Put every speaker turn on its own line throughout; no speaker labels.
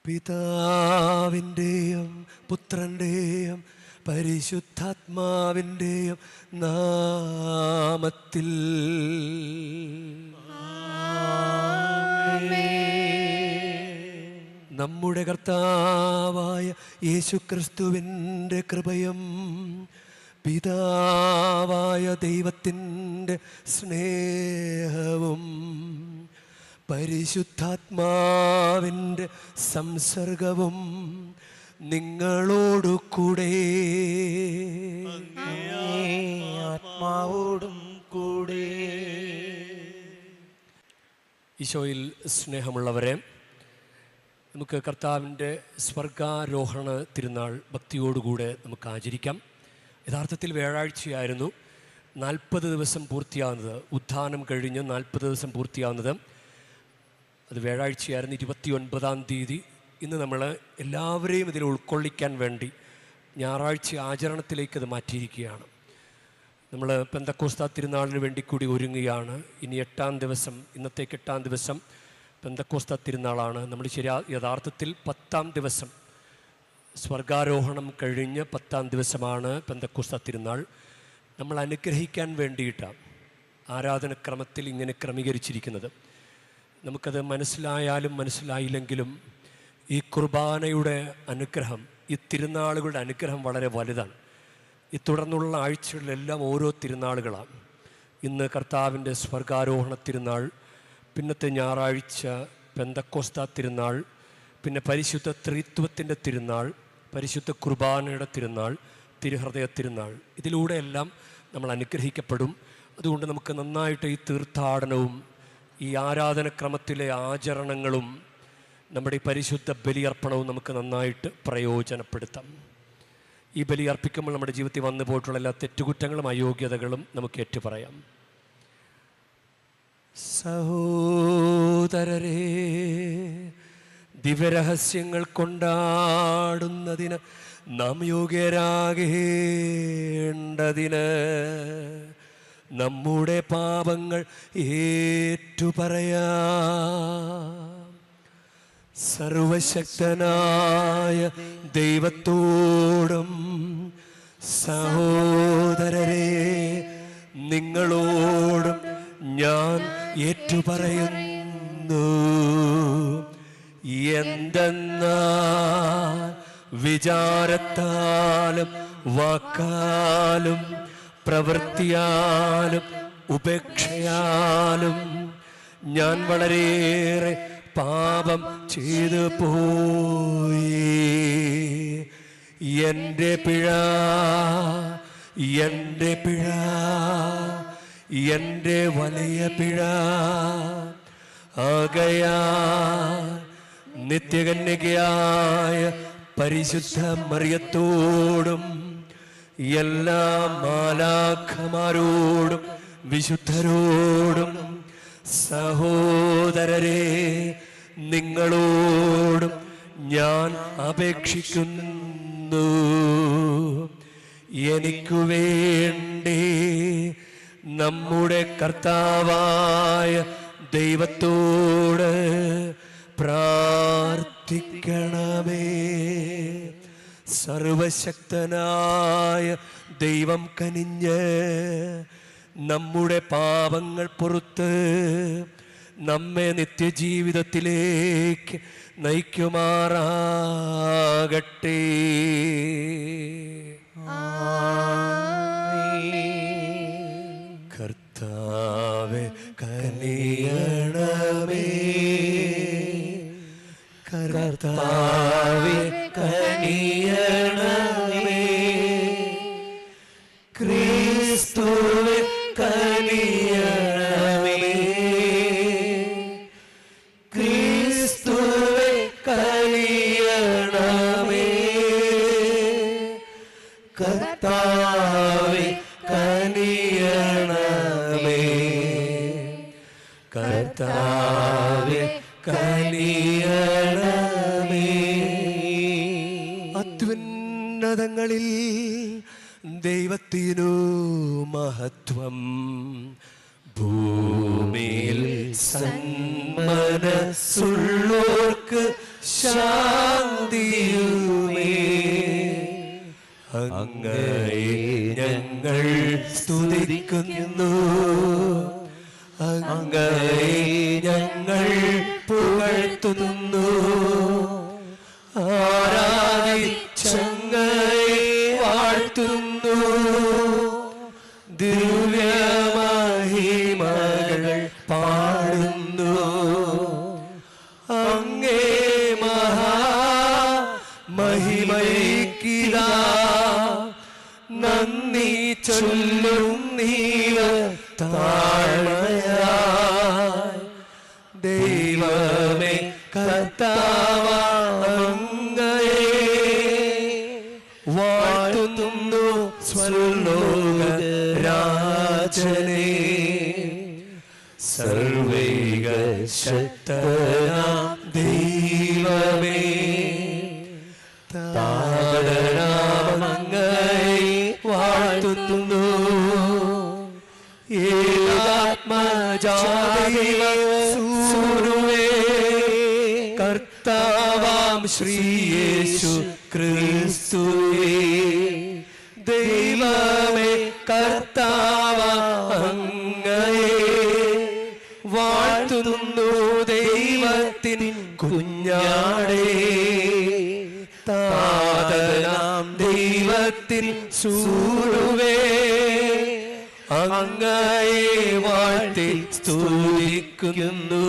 പിതാവിൻ്റെയും പുത്രൻ്റെയും പരിശുദ്ധാത്മാവിൻ്റെയും നാമത്തിൽ നമ്മുടെ കർത്താവായ യേശുക്രിസ്തുവിൻ്റെ കൃപയും പിതാവായ ദൈവത്തിൻ്റെ സ്നേഹവും പരിശുദ്ധാത്മാവിൻ്റെ സംസർഗവും നിങ്ങളോടു കൂടെ
ആത്മാവോടും കൂടെ.
ഈശോയിൽ സ്നേഹമുള്ളവരെ, നമുക്ക് കർത്താവിൻ്റെ സ്വർഗാരോഹണ തിരുനാൾ ഭക്തിയോടുകൂടെ നമുക്ക് ആചരിക്കാം. യഥാർത്ഥത്തിൽ വ്യാഴാഴ്ചയായിരുന്നു 40 ദിവസം പൂർത്തിയാകുന്നത്. ഉത്ഥാനം കഴിഞ്ഞ് 40 ദിവസം പൂർത്തിയാകുന്നത് അത് വ്യാഴാഴ്ചയായിരുന്നു, 29-ാം തീയതി. ഇന്ന് നമ്മൾ എല്ലാവരെയും ഇതിൽ ഉൾക്കൊള്ളിക്കാൻ വേണ്ടി ഞായറാഴ്ച ആചരണത്തിലേക്ക് അത് മാറ്റിയിരിക്കുകയാണ്. നമ്മൾ പെന്തക്കോസ്താ തിരുനാളിന് വേണ്ടി കൂടി ഒരുങ്ങുകയാണ്. ഇനി 8-ാം ദിവസം, ഇന്നത്തേക്ക് 8-ാം ദിവസം പെന്തക്കോസ്താ തിരുനാളാണ്. നമ്മൾ യഥാർത്ഥത്തിൽ 10-ാം ദിവസം, സ്വർഗാരോഹണം കഴിഞ്ഞ് 10-ാം ദിവസമാണ് പെന്തക്കോസ്താ തിരുനാൾ. നമ്മൾ അനുഗ്രഹിക്കാൻ വേണ്ടിയിട്ടാണ് ആരാധനക്രമത്തിൽ ഇങ്ങനെ ക്രമീകരിച്ചിരിക്കുന്നത്. നമുക്കത് മനസ്സിലായാലും മനസ്സിലായില്ലെങ്കിലും ഈ കുർബാനയുടെ അനുഗ്രഹം, ഈ തിരുനാളുകളുടെ അനുഗ്രഹം വളരെ വലുതാണ്. ഈ തുടർന്നുള്ള ആഴ്ചകളിലെല്ലാം ഓരോ തിരുനാളുകളാണ്. ഇന്ന് കർത്താവിൻ്റെ സ്വർഗാരോഹണ തിരുനാൾ, പിന്നത്തെ ഞായറാഴ്ച പെന്തക്കോസ്താ തിരുനാൾ, പിന്നെ പരിശുദ്ധ ത്രിത്വത്തിൻ്റെ തിരുനാൾ, പരിശുദ്ധ കുർബാനയുടെ തിരുനാൾ, തിരുഹൃദയ തിരുനാൾ. ഇതിലൂടെയെല്ലാം നമ്മൾ അനുഗ്രഹിക്കപ്പെടും. അതുകൊണ്ട് നമുക്ക് നന്നായിട്ട് ഈ തീർത്ഥാടനവും ഈ ആരാധനക്രമത്തിലെ ആചരണങ്ങളും നമ്മുടെ ഈ പരിശുദ്ധ ബലിയർപ്പണവും നമുക്ക് നന്നായിട്ട് പ്രയോജനപ്പെടുത്താം. ഈ ബലി അർപ്പിക്കുമ്പോൾ നമ്മുടെ ജീവിതത്തിൽ വന്നു പോയിട്ടുള്ള എല്ലാ തെറ്റുകുറ്റങ്ങളും അയോഗ്യതകളും നമുക്ക് ഏറ്റുപറയാം. സഹോദരരേ, ദിവ്യരഹസ്യങ്ങൾ കൊണ്ടാടുന്നതിന് നാം യോഗ്യരാകേണ്ടതിന് നമ്മുടെ പാപങ്ങൾ ഏറ്റുപറയാം. സർവശക്തനായ ദൈവത്തോടും സഹോദരരെ നിങ്ങളോടും ഞാൻ ഏറ്റുപറയുന്നു. എന്തെന്നാൽ വിചാരത്താലും വാക്കാലും പ്രവൃത്തിയാലും ഉപേക്ഷയാലും ഞാൻ വളരെയേറെ പാപം ചെയ്തു പോയി. എൻ്റെ പിഴ, എൻ്റെ പിഴ, എൻ്റെ വലിയ പിഴ. ആകയാൽ നിത്യകന്യകയായ പരിശുദ്ധ മറിയത്തോടും എല്ലാ മാലാഖമാരോടും വിശുദ്ധരോടും സഹോദരരെ നിങ്ങളോടും ഞാൻ അപേക്ഷിക്കുന്നു. എനിക്കു വേണ്ടി നമ്മുടെ കർത്താവായ ദൈവത്തോട് പ്രാർത്ഥിക്കണമേ. സർവശക്തനായ ദൈവം കനിഞ്ഞ് നമ്മുടെ പാപങ്ങൾ പൊറുത്ത് നമ്മെ നിത്യജീവിതത്തിലേക്ക് നയിക്കുമാറാകട്ടെ. കർത്താവേ കനിയണമേ, കർത്താവേ കനിയണമേ, ക്രിസ്തുവേ കനിയണമേ, ക്രിസ്തുവേ കനിയണമേ, കർത്താവേ കനിയണമേ, കർത്താവേ കനിയണമേ. അത്യുന്നതങ്ങളിൽ ദൈവത്തിനു മഹത്വം, ഭൂമിയിൽ സന്മനസ്സുള്ളോർക്ക് ശാന്തിയുമേ അങ്ങയെ ഞങ്ങൾ സ്തുതിക്കുന്നു, അങ്ങയെ ഞങ്ങൾ പുകഴ്ത്തുന്നു, ആരാധിച്ചങ്ങയെ വാഴ്ത്തുന്നു, ദിവ്യമഹിമകൾ പാടുന്നു. അങ്ങേ മഹാമഹിമയ്ക്കിതാ നന്ദി ചൊല്ലും നീവ താഴ്മയായി. ദൈവമേ കർത്താവ അങ്ങയെ വാഴ്ത്തുന്നു, സ്വർലോക രാജനേ. സർവൈക ശക്തനാം ദൈവമേ, താതനാമങ്ങയെ വാഴ്ത്തുന്നു. ഏകാത്മജാതൈവസൂനുവേ കർത്താവാം ശ്രീയേശു ക്രിസ്തുവേ, ദൈവമേ കർത്താവ അങ്ങയെ വാഴ്ത്തുന്നു. ദൈവത്തിൻ കുഞ്ഞാടേ, താതനാം ദൈവത്തിൻ സൂനുവേ, അങ്ങയെ വാഴ്ത്തി സ്തുതിക്കുന്നു.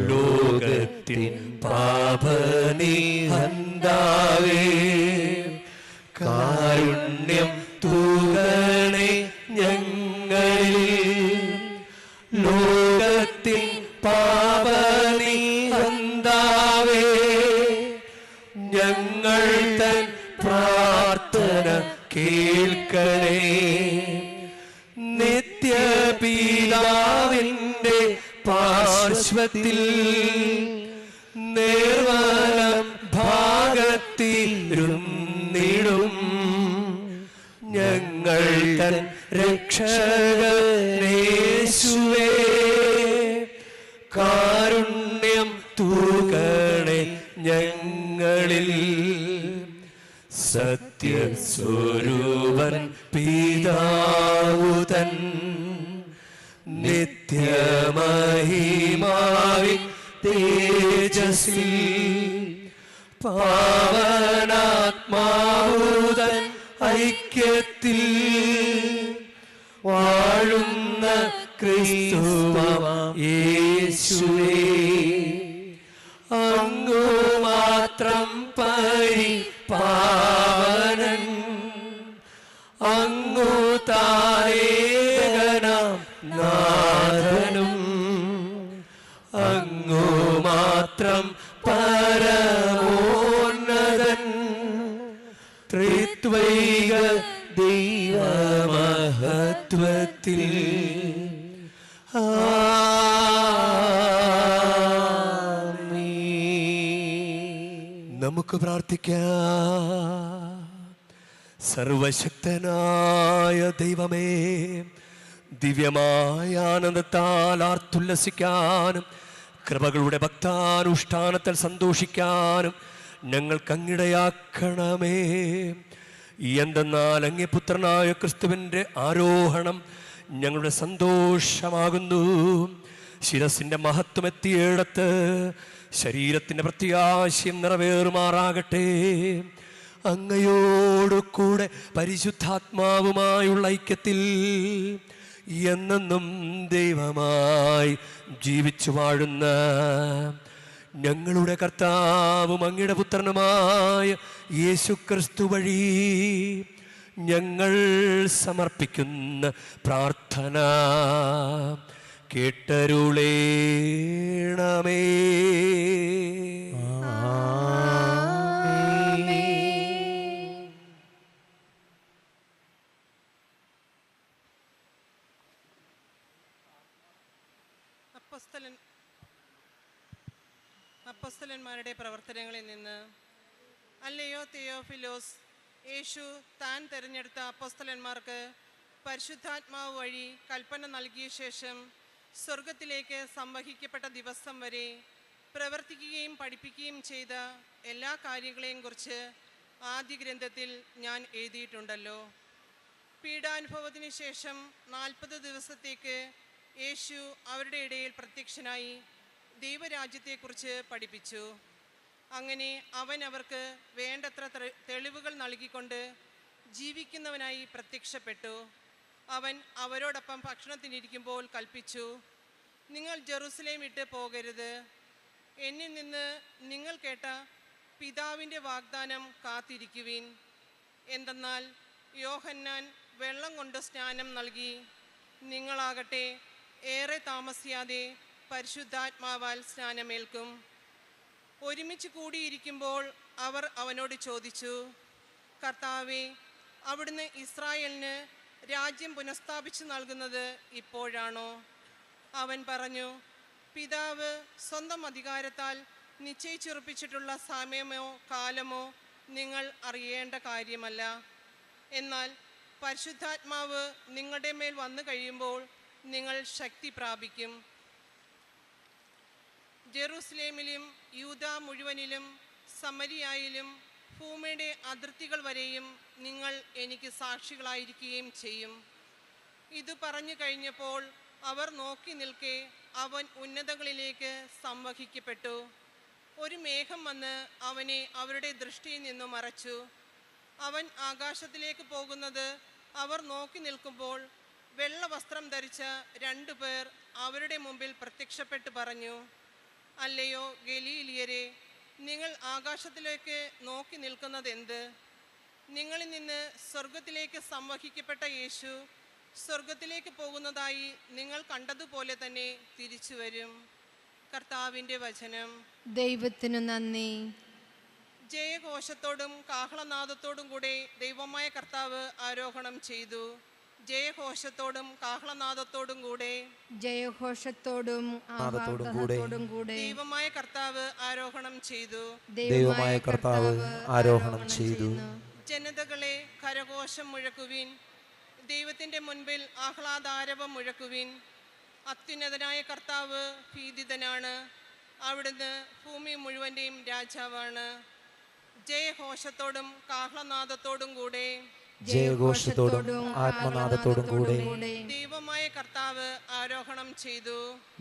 ലോകത്തിൻ പാപനിഹന്താവേ, കാരുണ്യം തൂകണേ ഞങ്ങളിൽ. ലോകത്തിൻ പാപനിഹന്താവേ, ഞങ്ങൾ തൻ പ്രാർത്ഥന കേൾക്കണേ. നിത്യപിതാവിന്റെ പാർശ്വത്തിൽ നേർവലം ഭാഗത്തിരുന്നിടും ഞങ്ങൾ തൻ രക്ഷകനേശുവേ, കാരുണ്യം തൂകണേ ഞങ്ങളിൽ. സത്യസ്വരൂപൻ പിതാവുതൻ നിത്യമഹിമാവിൻ തേജസ്സിൽ, പാവനാത്മാവുതൻ ഐക്യത്തിൽ വാഴുന്ന ക്രിസ്തുവാം യേശുവേ, അങ്ങു മാത്രം പരിപാവനൻ, അങ്ങു താരേകനാം നാഥനും, അങ്ങു മാത്രം പരമോന്നതൻ, ത്രിത്വൈക ദൈവമഹത്വത്തിൽ. നമുക്ക് പ്രാർത്ഥിക്കാം. സർവശക്തനായ ദൈവമേ, ദിവ്യമായ ആനന്ദത്താൽ ആർത്തുല്ലസിക്കാനും കൃപകളുടെ ഭക്താനുഷ്ഠാനത്തിൽ സന്തോഷിക്കാനും ഞങ്ങൾക്ക് അങ്ങിടയാക്കണമേ. എന്തെന്നാൽ അങ്ങേ പുത്രനായ ക്രിസ്തുവിൻ്റെ ആരോഹണം ഞങ്ങളുടെ സന്തോഷമാകുന്നു. ശിരസിൻ്റെ മഹത്വം എത്തിയിടത്ത് ശരീരത്തിൻ്റെ പ്രത്യാശയം നിറവേറുമാറാകട്ടെ. അങ്ങയോടു കൂടെ പരിശുദ്ധാത്മാവുമായുള്ള ഐക്യത്തിൽ എന്നെന്നും ദൈവമായി ജീവിച്ചു വാഴുന്ന ഞങ്ങളുടെ കർത്താവും അങ്ങയുടെ പുത്രനുമായ യേശുക്രിസ്തു വഴി ഞങ്ങൾ സമർപ്പിക്കുന്ന പ്രാർത്ഥന കേട്ടരുളേണമേ.
അപ്പോസ്തലന്മാരുടെ പ്രവർത്തനങ്ങളിൽ നിന്ന്. അല്ലയോ തിയോഫിലോസ്, യേശു താൻ തിരഞ്ഞെടുത്ത അപ്പോസ്തലന്മാർക്ക് പരിശുദ്ധാത്മാവ് വഴി കൽപ്പന നൽകിയ ശേഷം സ്വർഗത്തിലേക്ക് സംവഹിക്കപ്പെട്ട ദിവസം വരെ പ്രവർത്തിക്കുകയും പഠിപ്പിക്കുകയും ചെയ്ത എല്ലാ കാര്യങ്ങളെയും കുറിച്ച് ആദ്യ ഗ്രന്ഥത്തിൽ ഞാൻ എഴുതിയിട്ടുണ്ടല്ലോ. പീഡാനുഭവത്തിന് ശേഷം 40 ദിവസത്തേക്ക് യേശു അവരുടെ ഇടയിൽ പ്രത്യക്ഷനായി ദൈവരാജ്യത്തെക്കുറിച്ച് പഠിപ്പിച്ചു. അങ്ങനെ അവൻ അവർക്ക് വേണ്ടത്ര തെളിവുകൾ നൽകിക്കൊണ്ട് ജീവിക്കുന്നവനായി പ്രത്യക്ഷപ്പെട്ടു. അവൻ അവരോടൊപ്പം ഭക്ഷണത്തിനിരിക്കുമ്പോൾ കൽപ്പിച്ചു, നിങ്ങൾ ജെറുസലേം വിട്ട് പോകരുത്. എന്നിൽ നിന്ന് നിങ്ങൾ കേട്ട പിതാവിൻ്റെ വാഗ്ദാനം കാത്തിരിക്കുവിൻ. എന്തെന്നാൽ യോഹന്നാൻ വെള്ളം കൊണ്ട് സ്നാനം നൽകി, നിങ്ങളാകട്ടെ ഏറെ താമസിയാതെ പരിശുദ്ധാത്മാവാൽ സ്നാനമേൽക്കും. ഒരുമിച്ച് കൂടിയിരിക്കുമ്പോൾ അവർ അവനോട് ചോദിച്ചു, കർത്താവേ, അവിടുന്ന് ഇസ്രായേലിന് രാജ്യം പുനഃസ്ഥാപിച്ചു നൽകുന്നത് ഇപ്പോഴാണോ? അവൻ പറഞ്ഞു, പിതാവ് സ്വന്തം അധികാരത്താൽ നിശ്ചയിച്ചുറപ്പിച്ചിട്ടുള്ള സമയമോ കാലമോ നിങ്ങൾ അറിയേണ്ട കാര്യമല്ല. എന്നാൽ പരിശുദ്ധാത്മാവ് നിങ്ങളുടെ മേൽ വന്നു കഴിയുമ്പോൾ നിങ്ങൾ ശക്തി പ്രാപിക്കും. ജെറുസലേമിലും യൂദ മുഴുവനിലും സമരിയായിലും ഭൂമിയുടെ അതിർത്തികൾ വരെയും നിങ്ങൾ എനിക്ക് സാക്ഷികളായിരിക്കുകയും ചെയ്യും. ഇത് പറഞ്ഞു കഴിഞ്ഞപ്പോൾ അവർ നോക്കി നിൽക്കെ അവൻ ഉന്നതങ്ങളിലേക്ക് സംവഹിക്കപ്പെട്ടു. ഒരു മേഘം വന്ന് അവനെ അവരുടെ ദൃഷ്ടിയിൽ നിന്നും മറച്ചു. അവൻ ആകാശത്തിലേക്ക് പോകുന്നത് അവർ നോക്കി നിൽക്കുമ്പോൾ വെള്ളവസ്ത്രം ധരിച്ച 2 പേർ അവരുടെ മുമ്പിൽ പ്രത്യക്ഷപ്പെട്ട് പറഞ്ഞു, അല്ലയോ ഗലീലിയരെ, നിങ്ങൾ ആകാശത്തിലേക്ക് നോക്കി നിൽക്കുന്നത് എന്ത്? നിങ്ങളിൽ നിന്ന് സ്വർഗത്തിലേക്ക് സംവഹിക്കപ്പെട്ട യേശു സ്വർഗത്തിലേക്ക് പോകുന്നതായി നിങ്ങൾ കണ്ടതുപോലെ തന്നെ തിരിച്ചു വരും. കർത്താവിൻ്റെ വചനം.
ദൈവത്തിനു നന്ദി.
ജയഘോഷത്തോടും കാഹളനാദത്തോടും കൂടെ ദൈവമായ കർത്താവ് ആരോഹണം ചെയ്തു. ജയഘോഷത്തോടും കാഹളനാദത്തോടും കൂടെ,
ജയഘോഷത്തോടും ആഹ്ലാദത്തോടും കൂടെ
ദൈവമായ കർത്താവ് ആരോഹണം ചെയ്തു.
ദൈവമായ കർത്താവ് ആരോഹണം ചെയ്തു.
ജനതകളെ കരഘോഷം മുഴക്കുവിൻ, ദൈവത്തിൻ്റെ മുൻപിൽ ആഹ്ലാദാരവം മുഴക്കുവിൻ. അത്യുന്നതനായ കർത്താവ് ഭീതിതനാണ്, അവിടുന്ന് ഭൂമി മുഴുവൻ്റെയും രാജാവാണ്. ജയഘോഷത്തോടും കാഹളനാദത്തോടും കൂടെ,
ജയഘോഷത്തോടും ആത്മനാദത്തോടും കൂടെ
ദൈവമായ കർത്താവ് ആരോഹണം ചെയ്തു.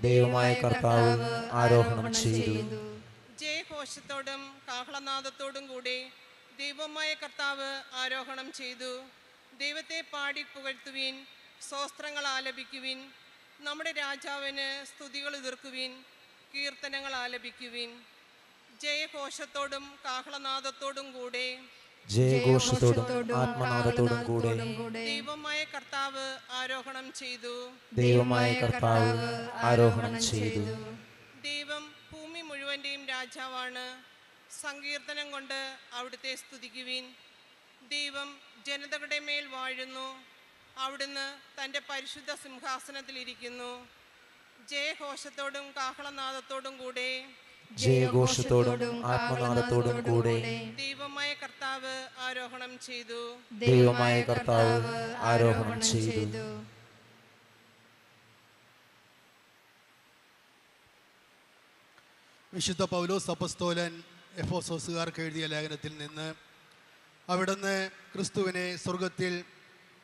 ദൈവമായ കർത്താവ് ആരോഹണം ചെയ്തു.
ജയഘോഷത്തോടും കാഹളനാദത്തോടും കൂടെ ദൈവമായ കർത്താവ് ആരോഹണം ചെയ്തു. ദൈവത്തെ പാടി പുകഴ്ത്തുവിൻ, സ്തോത്രങ്ങൾ ആലപിക്കുവിൻ. നമ്മുടെ രാജാവിന് സ്തുതികൾ എതിർക്കുവിൻ, കീർത്തനങ്ങൾ ആലപിക്കുവിൻ. ജയഘോഷത്തോടും കാഹളനാദത്തോടും കൂടെ,
ജയഘോഷത്തോടും ആത്മനാദത്തോടും കൂടെ
ദൈവമായ കർത്താവ് ആരോഹണം ചെയ്തു.
ദൈവമായ കർത്താവ് ആരോഹണം ചെയ്തു.
ദൈവം ഭൂമി മുഴുവൻ്റെയും രാജാവാണ്. സങ്കീർത്തനം കൊണ്ട് അവിടുത്തെ സ്തുതിക്കുവിൻ. ദൈവം ജനതകളുടെ മേൽ വാഴുന്നു, അവിടുന്ന് തൻ്റെ പരിശുദ്ധ സിംഹാസനത്തിലിരിക്കുന്നു. ജയഘോഷത്തോടും കാഹളനാദത്തോടും കൂടെ,
ജയഘോഷത്തോടും ആത്മനാദത്തോടും കൂടെ
ദൈവമായ കർത്താവ് ആരോഹണം ചെയ്തു.
ദൈവമായ കർത്താവ് ആരോഹണം ചെയ്തു.
വിശുദ്ധ പൗലോസ് അപ്പസ്തോലൻ എഫെസോസുകാർക്ക് എഴുതിയ ലേഖനത്തിൽ നിന്ന്, അവിടുന്ന് ക്രിസ്തുവിനെ സ്വർഗത്തിൽ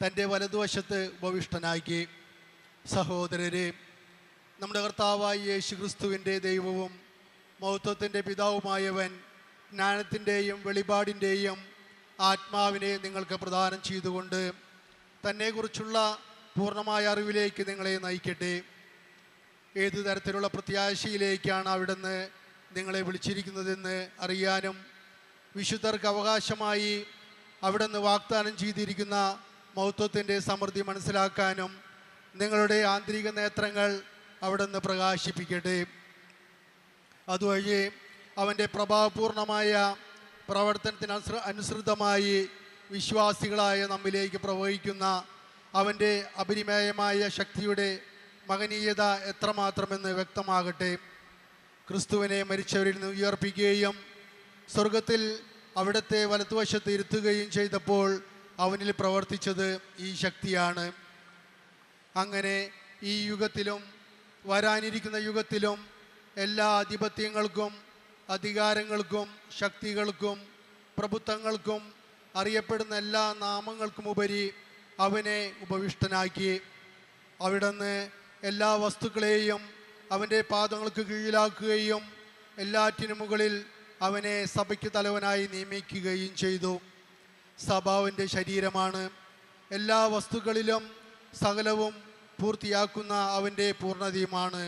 തൻ്റെ വലതുവശത്ത് ഉപവിഷ്ടനാക്കി. സഹോദരരെ, നമ്മുടെ കർത്താവായ യേശു ക്രിസ്തുവിൻ്റെ ദൈവവും മഹത്വത്തിൻ്റെ പിതാവുമായവൻ ജ്ഞാനത്തിൻ്റെയും വെളിപാടിൻ്റെയും ആത്മാവിനെ നിങ്ങൾക്ക് പ്രദാനം ചെയ്തുകൊണ്ട് തന്നെക്കുറിച്ചുള്ള പൂർണ്ണമായ അറിവിലേക്ക് നിങ്ങളെ നയിക്കട്ടെ. ഏതു തരത്തിലുള്ള പ്രത്യാശയിലേക്കാണ് അവിടുന്ന് നിങ്ങളെ വിളിച്ചിരിക്കുന്നതെന്ന് അറിയാനും വിശുദ്ധർക്ക് അവകാശമായി അവിടുന്ന് വാഗ്ദാനം ചെയ്തിരിക്കുന്ന മഹത്വത്തിൻ്റെ സമൃദ്ധി മനസ്സിലാക്കാനും നിങ്ങളുടെ ആന്തരിക നേത്രങ്ങൾ അവിടുന്ന് പ്രകാശിപ്പിക്കട്ടെ. അതുവഴി അവൻ്റെ പ്രഭാവപൂർണമായ പ്രവർത്തനത്തിന് അനുസൃതമായി വിശ്വാസികളായ നമ്മിലേക്ക് പ്രവഹിക്കുന്ന അവൻ്റെ അപരിമേയമായ ശക്തിയുടെ മഹനീയത എത്രമാത്രമെന്ന് വ്യക്തമാകട്ടെ. ക്രിസ്തുവിനെ മരിച്ചവരിൽ നിന്ന് ഉയർപ്പിക്കുകയും സ്വർഗത്തിൽ അവിടുത്തെ വലതുവശത്ത് ഇരുത്തുകയും ചെയ്തപ്പോൾ അവനിൽ പ്രവർത്തിച്ചത് ഈ ശക്തിയാണ്. അങ്ങനെ ഈ യുഗത്തിലും വരാനിരിക്കുന്ന യുഗത്തിലും എല്ലാ ആധിപത്യങ്ങൾക്കും അധികാരങ്ങൾക്കും ശക്തികൾക്കും പ്രഭുത്വങ്ങൾക്കും അറിയപ്പെടുന്ന എല്ലാ നാമങ്ങൾക്കുമുപരി അവനെ ഉപവിഷ്ടനാക്കി. അവിടുന്ന് എല്ലാ വസ്തുക്കളെയും അവൻ്റെ പാദങ്ങൾക്ക് കീഴിലാക്കുകയും എല്ലാറ്റിനു മുകളിൽ അവനെ സഭയ്ക്ക് തലവനായി നിയമിക്കുകയും ചെയ്തു. സഭ അവൻ്റെ ശരീരമാണ്. എല്ലാ വസ്തുക്കളിലും സകലവും പൂർത്തിയാക്കുന്ന അവൻ്റെ പൂർണ്ണതയുമാണ്.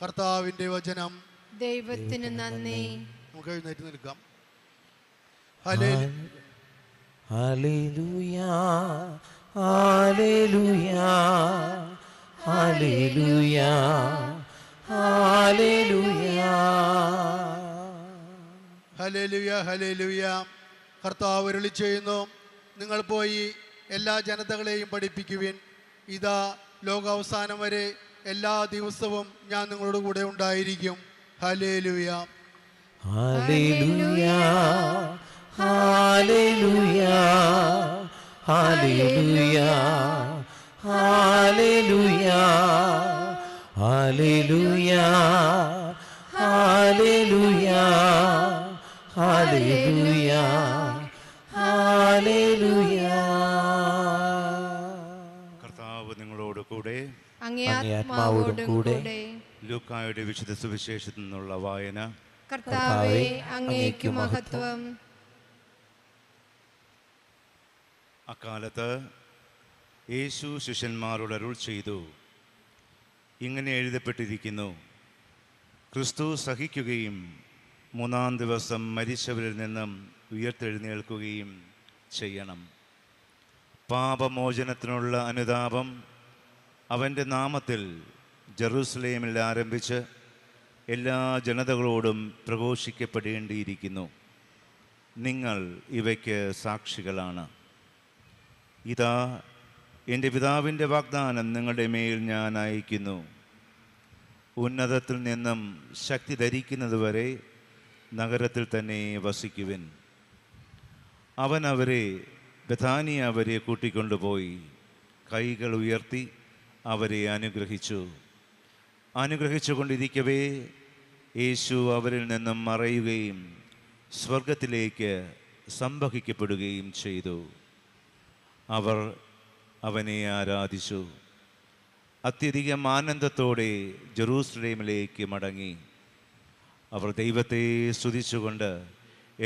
കർത്താവിൻ്റെ വചനം.
ദൈവത്തിന് നന്ദി.
നമുക്ക് എഴുന്നേറ്റ് നിൽക്കാം.
Hallelujah hallelujah hallelujah hallelujah
hallelujah hallelujah. കർത്താവ് അരുളി ചെയ്യുന്നു, നിങ്ങൾ പോയി എല്ലാ ജനതകളെയും പഠിപ്പിക്കുവിൻ. ഇതാ ലോകാവസാനം വരെ എല്ലാ ദിവസവും ഞാൻ നിങ്ങളോട് കൂടെ ഉണ്ടായിരിക്കും. Hallelujah
hallelujah hallelujah hallelujah hallelujah hallelujah hallelujah hallelujah hallelujah.
കർത്താവ് നിങ്ങളോട് കൂടെ.
അങ്ങേ ആത്മാവോടും കൂടെ.
ലൂക്കായുടെ വിശുദ്ധ സുവിശേഷത്തിൽ നിന്നുള്ള വായന.
കർത്താവേ, അങ്ങേക്കു മഹത്വം.
അക്കാലത്ത് യേശു ശിഷ്യന്മാരോട് അരുൾ ചെയ്തു, ഇങ്ങനെ എഴുതപ്പെട്ടിരിക്കുന്നു, ക്രിസ്തു സഹിക്കുകയും 3-ാം ദിവസം മരിച്ചവരിൽ നിന്നും ഉയർത്തെഴുന്നേൽക്കുകയും ചെയ്യണം. പാപമോചനത്തിനുള്ള അനുതാപം അവൻ്റെ നാമത്തിൽ ജെറൂസലേമിൽ ആരംഭിച്ച് എല്ലാ ജനതകളോടും പ്രഘോഷിക്കപ്പെടേണ്ടിയിരിക്കുന്നു. നിങ്ങൾ ഇവയ്ക്ക് സാക്ഷികളാണ്. ഇതാ, എൻ്റെ പിതാവിൻ്റെ വാഗ്ദാനം നിങ്ങളുടെ മേൽ ഞാൻ അയക്കുന്നു. ഉന്നതത്തിൽ നിന്നും ശക്തി ധരിക്കുന്നതുവരെ നഗരത്തിൽ തന്നെ വസിക്കുവിൻ. അവൻ അവരെ ബഥാനിയ വരെ കൂട്ടിക്കൊണ്ടുപോയി കൈകൾ ഉയർത്തി അവരെ അനുഗ്രഹിച്ചുകൊണ്ടിരിക്കവേ യേശു അവരിൽ നിന്നും മറയുകയും സ്വർഗത്തിലേക്ക് സംവഹിക്കപ്പെടുകയും ചെയ്തു. അവർ അവനെ ആരാധിച്ചു. അത്യധികം ആനന്ദത്തോടെ ജെറൂസലേമിലേക്ക് മടങ്ങി. അവർ ദൈവത്തെ സ്തുതിച്ചുകൊണ്ട്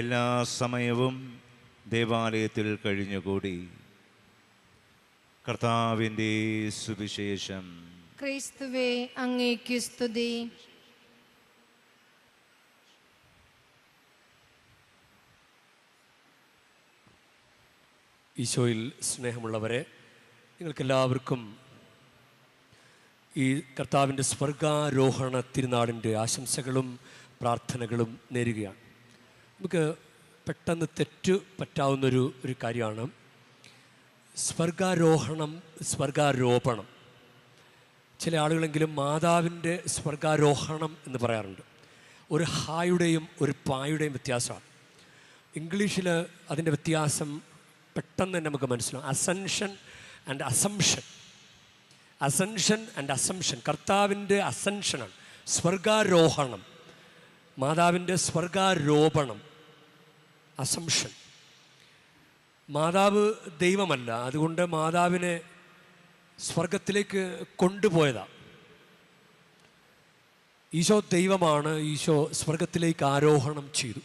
എല്ലാ സമയവും ദേവാലയത്തിൽ കഴിഞ്ഞുകൂടി. കർത്താവിൻ്റെ സുവിശേഷം.
ക്രിസ്തുവേ, അങ്ങേക്കു സ്തുതി.
ഈശോയിൽ സ്നേഹമുള്ളവരെ, നിങ്ങൾക്കെല്ലാവർക്കും ഈ കർത്താവിൻ്റെ സ്വർഗാരോഹണ തിരുനാളിൻ്റെ ആശംസകളും പ്രാർത്ഥനകളും നേരുകയാണ്. നമുക്ക് പെട്ടെന്ന് തെറ്റ് പറ്റാവുന്നൊരു കാര്യമാണ് സ്വർഗാരോപണം. ചില ആളുകളെങ്കിലും മാതാവിൻ്റെ സ്വർഗാരോഹണം എന്ന് പറയാറുണ്ട്. ഒരു ഹായുടെയും ഒരു പായുടെയും വ്യത്യാസമാണ്. ഇംഗ്ലീഷിൽ അതിൻ്റെ വ്യത്യാസം പെട്ടെന്ന് തന്നെ നമുക്ക് മനസ്സിലാവും. Ascension and assumption. കർത്താവിൻ്റെ അസെൻഷനാണ് സ്വർഗാരോഹണം. മാതാവിൻ്റെ സ്വർഗാരോപണം അസംഷൻ. മാതാവ് ദൈവമല്ല, അതുകൊണ്ട് മാതാവിനെ സ്വർഗത്തിലേക്ക് കൊണ്ടുപോയതാണ്. ഈശോ ദൈവമാണ്. ഈശോ സ്വർഗത്തിലേക്ക് ആരോഹണം ചെയ്തു.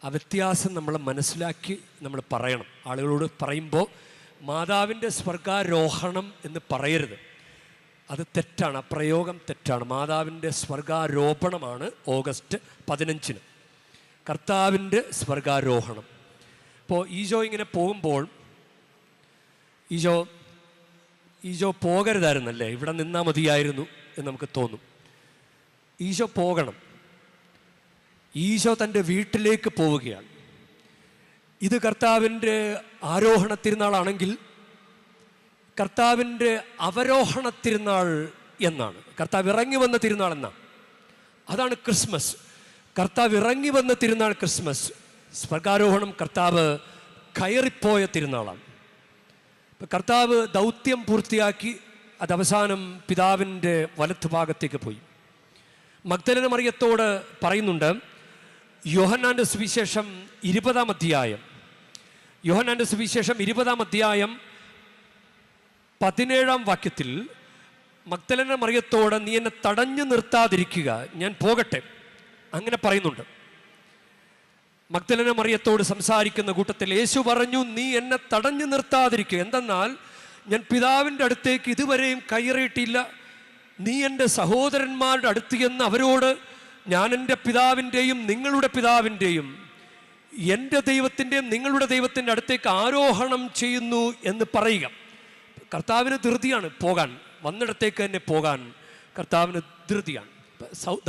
ആ വ്യത്യാസം നമ്മൾ മനസ്സിലാക്കി നമ്മൾ പറയണം. ആളുകളോട് പറയുമ്പോൾ മാതാവിൻ്റെ സ്വർഗാരോഹണം എന്ന് പറയരുത്. അത് തെറ്റാണ്, ആ പ്രയോഗം തെറ്റാണ്. മാതാവിൻ്റെ സ്വർഗാരോപണമാണ് ഓഗസ്റ്റ് 15-ന്. കർത്താവിൻ്റെ സ്വർഗാരോഹണം. ഇപ്പോൾ ഈശോ ഇങ്ങനെ പോകുമ്പോൾ ഈശോ പോകരുതായിരുന്നല്ലേ, ഇവിടെ നിന്നാൽ മതിയായിരുന്നു എന്ന് നമുക്ക് തോന്നും. ഈശോ പോകണം. ഈശോ തൻ്റെ വീട്ടിലേക്ക് പോവുകയാണ്. ഇത് കർത്താവിൻ്റെ ആരോഹണ തിരുനാളാണെങ്കിൽ കർത്താവിൻ്റെ അവരോഹണ തിരുനാൾ എന്നാണ്. കർത്താവ് ഇറങ്ങി വന്ന തിരുനാൾ എന്നാണ്. അതാണ് ക്രിസ്മസ്. കർത്താവ് ഇറങ്ങി വന്ന തിരുനാൾ ക്രിസ്മസ്. സ്വർഗാരോഹണം കർത്താവ് കയറിപ്പോയ തിരുനാളാണ്. ഇപ്പം കർത്താവ് ദൗത്യം പൂർത്തിയാക്കി അത് അവസാനം പിതാവിൻ്റെ വലത്ത് ഭാഗത്തേക്ക് പോയി. മഗ്ദലന മറിയത്തോട് പറയുന്നുണ്ട്. യോഹന്നാൻ്റെ സുവിശേഷം 20-ാം അധ്യായം, യോഹന്നാൻ്റെ സുവിശേഷം 20-ാം അധ്യായം 17-ാം വാക്യത്തിൽ മഗ്ദലന മറിയത്തോട് നീ എന്നെ തടഞ്ഞു നിർത്താതിരിക്കുക, ഞാൻ പോകട്ടെ, അങ്ങനെ പറയുന്നുണ്ട്. മഗ്ദലന മറിയത്തോട് സംസാരിക്കുന്ന കൂട്ടത്തിൽ യേശു പറഞ്ഞു, നീ എന്നെ തടഞ്ഞു നിർത്താതിരിക്കുക, എന്തെന്നാൽ ഞാൻ പിതാവിൻ്റെ അടുത്തേക്ക് ഇതുവരെയും കയറിയിട്ടില്ല. നീ എൻ്റെ സഹോദരന്മാരുടെ അടുത്ത് എന്ന് അവരോട് ഞാൻ എൻ്റെ പിതാവിൻ്റെയും നിങ്ങളുടെ പിതാവിൻ്റെയും എൻ്റെ ദൈവത്തിൻ്റെയും നിങ്ങളുടെ ദൈവത്തിൻ്റെ അടുത്തേക്ക് ആരോഹണം ചെയ്യുന്നു എന്ന് പറയുക. കർത്താവിന് ധൃതിയാണ് പോകാൻ, വന്നിടത്തേക്ക് തന്നെ പോകാൻ കർത്താവിന് ധൃതിയാണ്.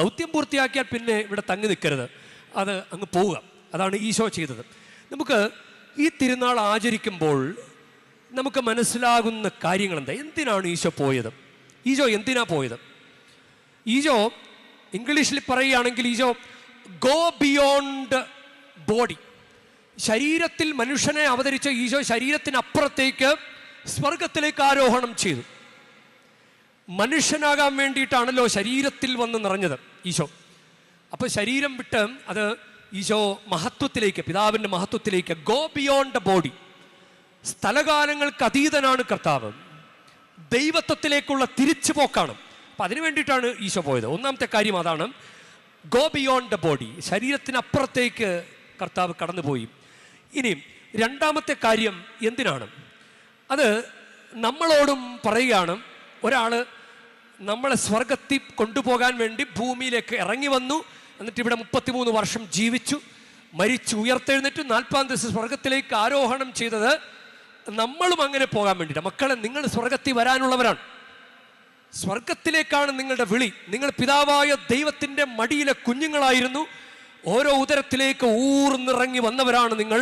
ദൗത്യം പൂർത്തിയാക്കിയാൽ പിന്നെ ഇവിടെ തങ്ങി നിൽക്കരുത്, അത് അങ്ങ് പോവുക. അതാണ് ഈശോ ചെയ്തത്. നമുക്ക് ഈ തിരുനാൾ ആചരിക്കുമ്പോൾ നമുക്ക് മനസ്സിലാകുന്ന കാര്യങ്ങൾ എന്താ? എന്തിനാണ് ഈശോ പോയത്? ഈശോ എന്തിനാ പോയത്? ഈശോ ഇംഗ്ലീഷിൽ പറയുകയാണെങ്കിൽ ഈശോ ഗോ ബിയോണ്ട് ബോഡി. ശരീരത്തിൽ മനുഷ്യനെ അവതരിച്ച ഈശോ ശരീരത്തിനപ്പുറത്തേക്ക് സ്വർഗത്തിലേക്ക് ആരോഹണം ചെയ്തു. മനുഷ്യനാകാൻ വേണ്ടിയിട്ടാണല്ലോ ശരീരത്തിൽ വന്ന് നിറഞ്ഞത് ഈശോ. അപ്പോൾ ശരീരം വിട്ട് അത് ഈശോ മഹത്വത്തിലേക്ക്, പിതാവിൻ്റെ മഹത്വത്തിലേക്ക്, ഗോ ബിയോണ്ട് ദ ബോഡി. സ്ഥലകാലങ്ങൾക്ക് അതീതനാണ് കർത്താവ്, ദൈവത്വത്തിലേക്കുള്ള തിരിച്ചുപോക്കാണ്. അപ്പം അതിനു വേണ്ടിയിട്ടാണ് ഈശോ പോയത്. ഒന്നാമത്തെ കാര്യം അതാണ്, ഗോ ബിയോണ്ട് ദ ബോഡി, ശരീരത്തിനപ്പുറത്തേക്ക് കർത്താവ് കടന്നുപോയി. ഇനി രണ്ടാമത്തെ കാര്യം എന്തിനാണ്? അത് നമ്മളോടും പറയുകയാണ്. ഒരാൾ നമ്മളെ സ്വർഗത്തിൽ കൊണ്ടുപോകാൻ വേണ്ടി ഭൂമിയിലേക്ക് ഇറങ്ങി വന്നു, എന്നിട്ട് ഇവിടെ 33 വർഷം ജീവിച്ചു, മരിച്ചു, ഉയർത്തെഴുന്നേറ്റ് 40-ാം ദിവസം സ്വർഗത്തിലേക്ക് ആരോഹണം ചെയ്തത് നമ്മളും അങ്ങനെ പോകാൻ വേണ്ടിയിട്ട്. മക്കളെ, നിങ്ങൾ സ്വർഗത്തിൽ വരാനുള്ളവരാണ്. സ്വർഗത്തിലേക്കാണ് നിങ്ങളുടെ വിളി. നിങ്ങൾ പിതാവായ ദൈവത്തിൻ്റെ മടിയിലെ കുഞ്ഞുങ്ങളായിരുന്നു. ഓരോ ഉദരത്തിലേക്ക് ഊർന്നിറങ്ങി വന്നവരാണ് നിങ്ങൾ.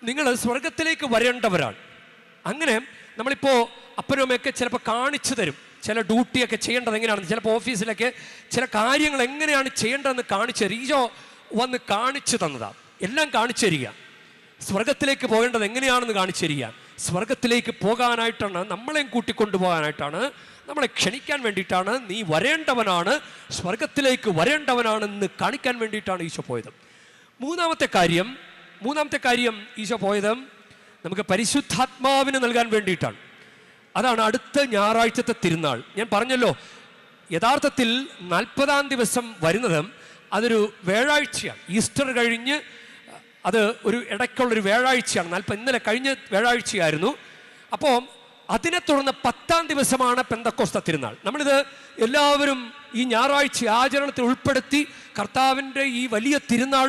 നിങ്ങൾ സ്വർഗത്തിലേക്ക് വരേണ്ടവരാണ്. അങ്ങനെ നമ്മളിപ്പോൾ അപ്പനും അമ്മയൊക്കെ ചിലപ്പോൾ കാണിച്ചു തരും ചില ഡ്യൂട്ടിയൊക്കെ ചെയ്യേണ്ടത് എങ്ങനെയാണെന്ന്. ചിലപ്പോൾ ഓഫീസിലൊക്കെ ചില കാര്യങ്ങൾ എങ്ങനെയാണ് ചെയ്യേണ്ടതെന്ന് കാണിച്ചു തരും. ഈശോ വന്ന് കാണിച്ചു തന്നതാണ്, എല്ലാം കാണിച്ചു തരിക. സ്വർഗത്തിലേക്ക് പോകേണ്ടത് എങ്ങനെയാണെന്ന് കാണിച്ചു തരിക. സ്വർഗത്തിലേക്ക് പോകാനായിട്ടാണ്, നമ്മളെയും കൂട്ടിക്കൊണ്ടുപോകാനായിട്ടാണ്, നമ്മളെ ക്ഷണിക്കാൻ വേണ്ടിയിട്ടാണ്. നീ വരേണ്ടവനാണ്, സ്വർഗത്തിലേക്ക് വരേണ്ടവനാണെന്ന് കാണിക്കാൻ വേണ്ടിയിട്ടാണ് ഈശോ പോയത്. മൂന്നാമത്തെ കാര്യം ഈശോ പോയത് നമുക്ക് പരിശുദ്ധാത്മാവിനെ നൽകാൻ വേണ്ടിയിട്ടാണ്. അതാണ് അടുത്ത ഞായറാഴ്ചത്തെ തിരുനാൾ. ഞാൻ പറഞ്ഞല്ലോ, യഥാർത്ഥത്തിൽ 40-ാം ദിവസം വരുന്നത് അതൊരു വ്യാഴാഴ്ചയാണ്. ഈസ്റ്റർ കഴിഞ്ഞ് അത് ഒരു ഇടയ്ക്കുള്ളൊരു വ്യാഴാഴ്ചയാണ്. ഇന്നലെ കഴിഞ്ഞ വ്യാഴാഴ്ചയായിരുന്നു. അപ്പോൾ അതിനെ തുടർന്ന് 10-ാം ദിവസമാണ് പെന്തക്കോസ്ത തിരുനാൾ. നമ്മളിത് എല്ലാവരും ഈ ഞായറാഴ്ച ആചരണത്തിൽ ഉൾപ്പെടുത്തി കർത്താവിൻ്റെ ഈ വലിയ തിരുനാൾ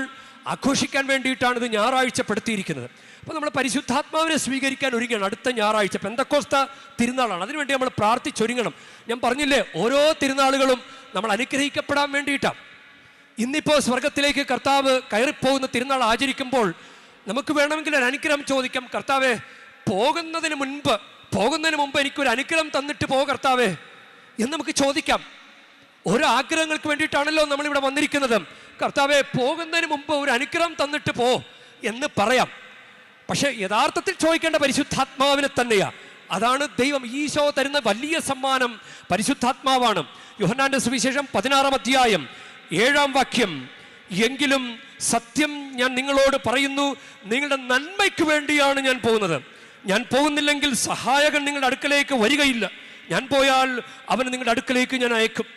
ആഘോഷിക്കാൻ വേണ്ടിയിട്ടാണ് ഇത് ഞായറാഴ്ചപ്പെടുത്തിയിരിക്കുന്നത്. അപ്പോൾ നമ്മൾ പരിശുദ്ധാത്മാവിനെ സ്വീകരിക്കാൻ ഒരുങ്ങണം. അടുത്ത ഞായറാഴ്ച പെന്തക്കോസ്ത തിരുനാളാണ്. അതിനുവേണ്ടി നമ്മൾ പ്രാർത്ഥിച്ചൊരുങ്ങണം. ഞാൻ പറഞ്ഞില്ലേ, ഓരോ തിരുനാളുകളും നമ്മൾ അനുഗ്രഹിക്കപ്പെടാൻ വേണ്ടിയിട്ടാണ്. ഇന്നിപ്പോൾ സ്വർഗത്തിലേക്ക് കർത്താവ് കയറിപ്പോകുന്ന തിരുനാൾ ആചരിക്കുമ്പോൾ നമുക്ക് വേണമെങ്കിൽ ഒരു അനുഗ്രഹം ചോദിക്കാം. കർത്താവേ, പോകുന്നതിന് മുമ്പ് എനിക്കൊരു അനുഗ്രഹം തന്നിട്ട് പോ കർത്താവേ എന്ന് നമുക്ക് ചോദിക്കാം. ഓരോ ആഗ്രഹങ്ങൾക്ക് വേണ്ടിയിട്ടാണല്ലോ നമ്മളിവിടെ വന്നിരിക്കുന്നത്. കർത്താവേ, പോകുന്നതിന് മുമ്പ് ഒരു അനുഗ്രഹം തന്നിട്ട് പോ എന്ന് പറയാം. പക്ഷെ യഥാർത്ഥത്തിൽ ചോദിക്കേണ്ട പരിശുദ്ധാത്മാവിനെ തന്നെയാ. അതാണ് ദൈവം, ഈശോ തരുന്ന വലിയ സമ്മാനം പരിശുദ്ധാത്മാവാണ്. യോഹന്നാന്റെ സുവിശേഷം 16-ാം അധ്യായം 7-ാം വാക്യം, എങ്കിലും സത്യം ഞാൻ നിങ്ങളോട് പറയുന്നു, നിങ്ങളുടെ നന്മയ്ക്ക് വേണ്ടിയാണ് ഞാൻ പോകുന്നത്. ഞാൻ പോകുന്നില്ലെങ്കിൽ സഹായകൻ നിങ്ങളുടെ അടുക്കലേക്ക് വരികയില്ല. ഞാൻ പോയാൽ അവന് നിങ്ങളുടെ അടുക്കലേക്ക് ഞാൻ അയക്കും.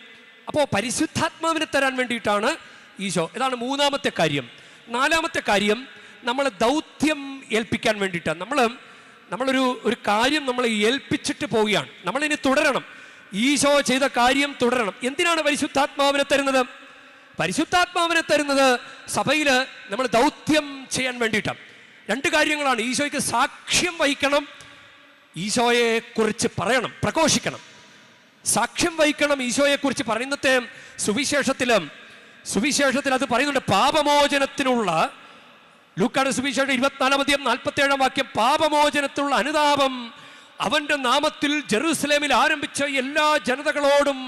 അപ്പോൾ പരിശുദ്ധാത്മാവിനെ തരാൻ വേണ്ടിയിട്ടാണ് ഈശോ. ഇതാണ് മൂന്നാമത്തെ കാര്യം. നാലാമത്തെ കാര്യം, നമ്മളെ ദൗത്യം ഏൽപ്പിക്കാൻ വേണ്ടിയിട്ടാണ്. നമ്മളൊരു കാര്യം നമ്മളെ ഏൽപ്പിച്ചിട്ട് പോവുകയാണ്. നമ്മളിനി തുടരണം, ഈശോ ചെയ്ത കാര്യം തുടരണം. എന്തിനാണ് പരിശുദ്ധാത്മാവിനെ തരുന്നത്? പരിശുദ്ധാത്മാവിനെ തരുന്നത് സഭയിൽ നമ്മൾ ദൗത്യം ചെയ്യാൻ വേണ്ടിയിട്ടാണ്. 2 കാര്യങ്ങളാണ്. ഈശോയ്ക്ക് സാക്ഷ്യം വഹിക്കണം, ഈശോയെക്കുറിച്ച് പറയണം, പ്രഘോഷിക്കണം. സാക്ഷ്യം വഹിക്കണം, ഈശോയെക്കുറിച്ച് പറയുന്നത്തെ സുവിശേഷത്തിൽ അത് പറയുന്നുണ്ട്. പാപമോചനത്തിനുള്ള, ലൂക്കായുടെ സുവിശേഷം 24-ാം അധ്യായം 47-ാം വാക്യം, പാപമോചനത്തിനുള്ള അനുതാപം അവന്റെ നാമത്തിൽ ജെറുസലേമിൽ ആരംഭിച്ച എല്ലാ ജനതകളോടും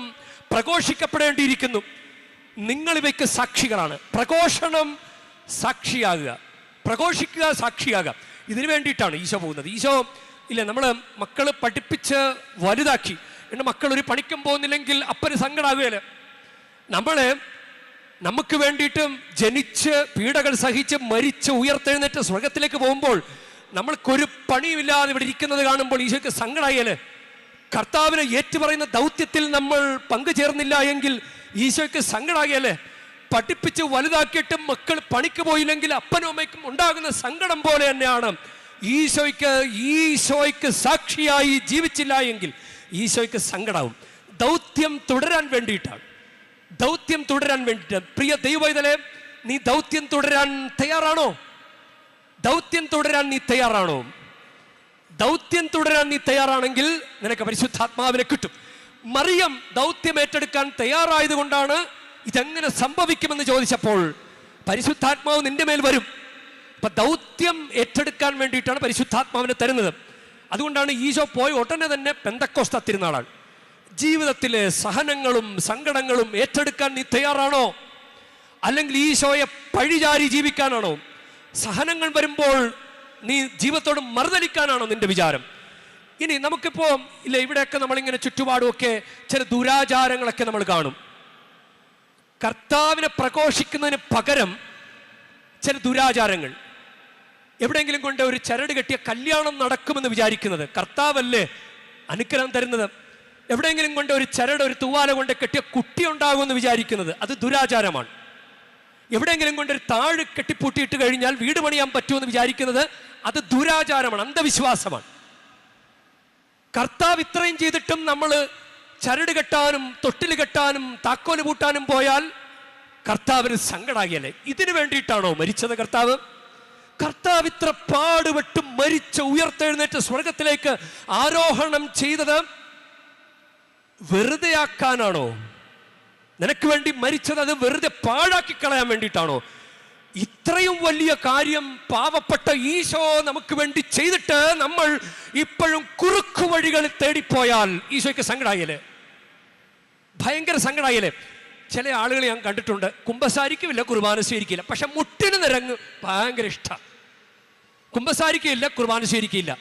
പ്രഘോഷിക്കപ്പെടേണ്ടിയിരിക്കുന്നു. നിങ്ങൾ ഇവയ്ക്ക് സാക്ഷികളാണ്. പ്രഘോഷണം, സാക്ഷിയാകുക, പ്രഘോഷിക്കുക, സാക്ഷിയാകുക. ഇതിനു വേണ്ടിയിട്ടാണ് ഈശോ പോകുന്നത്. ഈശോ ഇല്ല, നമ്മൾ മക്കൾ പഠിപ്പിച്ച് വലുതാക്കി. എൻ്റെ മക്കൾ ഒരു പണിക്കും പോകുന്നില്ലെങ്കിൽ അപ്പന് സങ്കടാകുകയില്ല. നമുക്ക് വേണ്ടിയിട്ടും ജനിച്ച് പീഡകൾ സഹിച്ച് മരിച്ച് ഉയർത്തെഴുന്നേറ്റ് സ്വർഗത്തിലേക്ക് പോകുമ്പോൾ നമ്മൾക്കൊരു പണിയുമില്ലാതെ ഇവിടെ ഇരിക്കുന്നത് കാണുമ്പോൾ ഈശോയ്ക്ക് സങ്കടമായല്ലേ? കർത്താവിനെ ഏറ്റുപറയുന്ന ദൗത്യത്തിൽ നമ്മൾ പങ്കുചേർന്നില്ല എങ്കിൽ ഈശോയ്ക്ക് സങ്കടമാകല്ലേ? പഠിപ്പിച്ച് വലുതാക്കിയിട്ട് മക്കൾ പണിക്ക് പോയില്ലെങ്കിൽ അപ്പനും അമ്മയ്ക്കും ഉണ്ടാകുന്ന സങ്കടം പോലെ തന്നെയാണ് ഈശോയ്ക്ക് സാക്ഷിയായി ജീവിച്ചില്ല എങ്കിൽ ഈശോയ്ക്ക് സങ്കടവും. ദൗത്യം തുടരാൻ വേണ്ടിയിട്ടാണ്. പ്രിയ ദൈവവൈതലേ, നീ ദൗത്യം തുടരാൻ തയ്യാറാണോ? ദൗത്യം തുടരാൻ നീ തയ്യാറാണെങ്കിൽ നിനക്ക് പരിശുദ്ധാത്മാവിനെ കിട്ടും. മറിയം ദൗത്യം ഏറ്റെടുക്കാൻ തയ്യാറായത് കൊണ്ടാണ് ഇതെങ്ങനെ സംഭവിക്കുമെന്ന് ചോദിച്ചപ്പോൾ പരിശുദ്ധാത്മാവ് നിന്റെ മേൽ വരും. അപ്പൊ ദൗത്യം ഏറ്റെടുക്കാൻ വേണ്ടിയിട്ടാണ് പരിശുദ്ധാത്മാവിനെ തരുന്നത്. അതുകൊണ്ടാണ് ഈശോ പോയ ഉടനെ തന്നെ പെന്തക്കോസ്ത തിരുനാളാണ്. ജീവിതത്തിലെ സഹനങ്ങളും സങ്കടങ്ങളും ഏറ്റെടുക്കാൻ നീ തയ്യാറാണോ? അല്ലെങ്കിൽ ഈശോയെ പഴിചാരി ജീവിക്കാനാണോ? സഹനങ്ങൾ വരുമ്പോൾ നീ ജീവിതത്തോട് മറുതലിക്കാനാണോ നിന്റെ വിചാരം? ഇനി നമുക്കിപ്പോ ഇല്ല, ഇവിടെയൊക്കെ നമ്മളിങ്ങനെ ചുറ്റുപാടുമൊക്കെ ചില ദുരാചാരങ്ങളൊക്കെ നമ്മൾ കാണും. കർത്താവിനെ പ്രഘോഷിക്കുന്നതിന് പകരം ചില ദുരാചാരങ്ങൾ. എവിടെയെങ്കിലും കൊണ്ട് ഒരു ചരട് കെട്ടിയ കല്യാണം നടക്കുമെന്ന് വിചാരിക്കുന്നത്, കർത്താവല്ലേ അനുഗ്രഹം തരുന്നത്. എവിടെയെങ്കിലും കൊണ്ട് ഒരു ചരട്, ഒരു തൂവാല കൊണ്ട് കെട്ടിയ കുട്ടി ഉണ്ടാകുമെന്ന് വിചാരിക്കുന്നത്, അത് ദുരാചാരമാണ്. എവിടെയെങ്കിലും കൊണ്ട് ഒരു താഴ് കെട്ടിപ്പൂട്ടിയിട്ട് കഴിഞ്ഞാൽ വീട് പണിയാൻ പറ്റുമെന്ന് വിചാരിക്കുന്നത്, അത് ദുരാചാരമാണ്, അന്ധവിശ്വാസമാണ്. കർത്താവ് ഇത്രയും ചെയ്തിട്ടും നമ്മൾ ചരട് കെട്ടാനും തൊട്ടിൽ കെട്ടാനും താക്കോല് പൂട്ടാനും പോയാൽ കർത്താവിന് സങ്കടാകിയല്ലേ? ഇതിനു വേണ്ടിയിട്ടാണോ മരിച്ചത് കർത്താവ്? കർത്താവ് ഇത്ര പാടുപെട്ടും മരിച്ച് ഉയർത്തെഴുന്നേറ്റ് സ്വർഗത്തിലേക്ക് ആരോഹണം ചെയ്തത് വെറുതെ ആക്കാനാണോ? നിനക്ക് വേണ്ടി മരിച്ചത് അത് വെറുതെ പാഴാക്കി കളയാൻ വേണ്ടിയിട്ടാണോ? ഇത്രയും വലിയ കാര്യം പാവപ്പെട്ട ഈശോ നമുക്ക് വേണ്ടി ചെയ്തിട്ട് നമ്മൾ ഇപ്പോഴും കുറുക്കു വഴികൾ തേടിപ്പോയാൽ ഈശോയ്ക്ക് സങ്കടായല്ലേ? ഭയങ്കര സങ്കടായല്ലേ? ചില ആളുകൾ ഞാൻ കണ്ടിട്ടുണ്ട്, കുമ്പസാരിക്കുമില്ല, കുർബാന സ്വീകരിക്കില്ല, പക്ഷെ മുട്ടിന് നിരങ്ങ് ഭയങ്കര ഇഷ്ടം. കുമ്പസാരിക്കില്ല, കുർബാന സ്വീകരിക്കില്ല.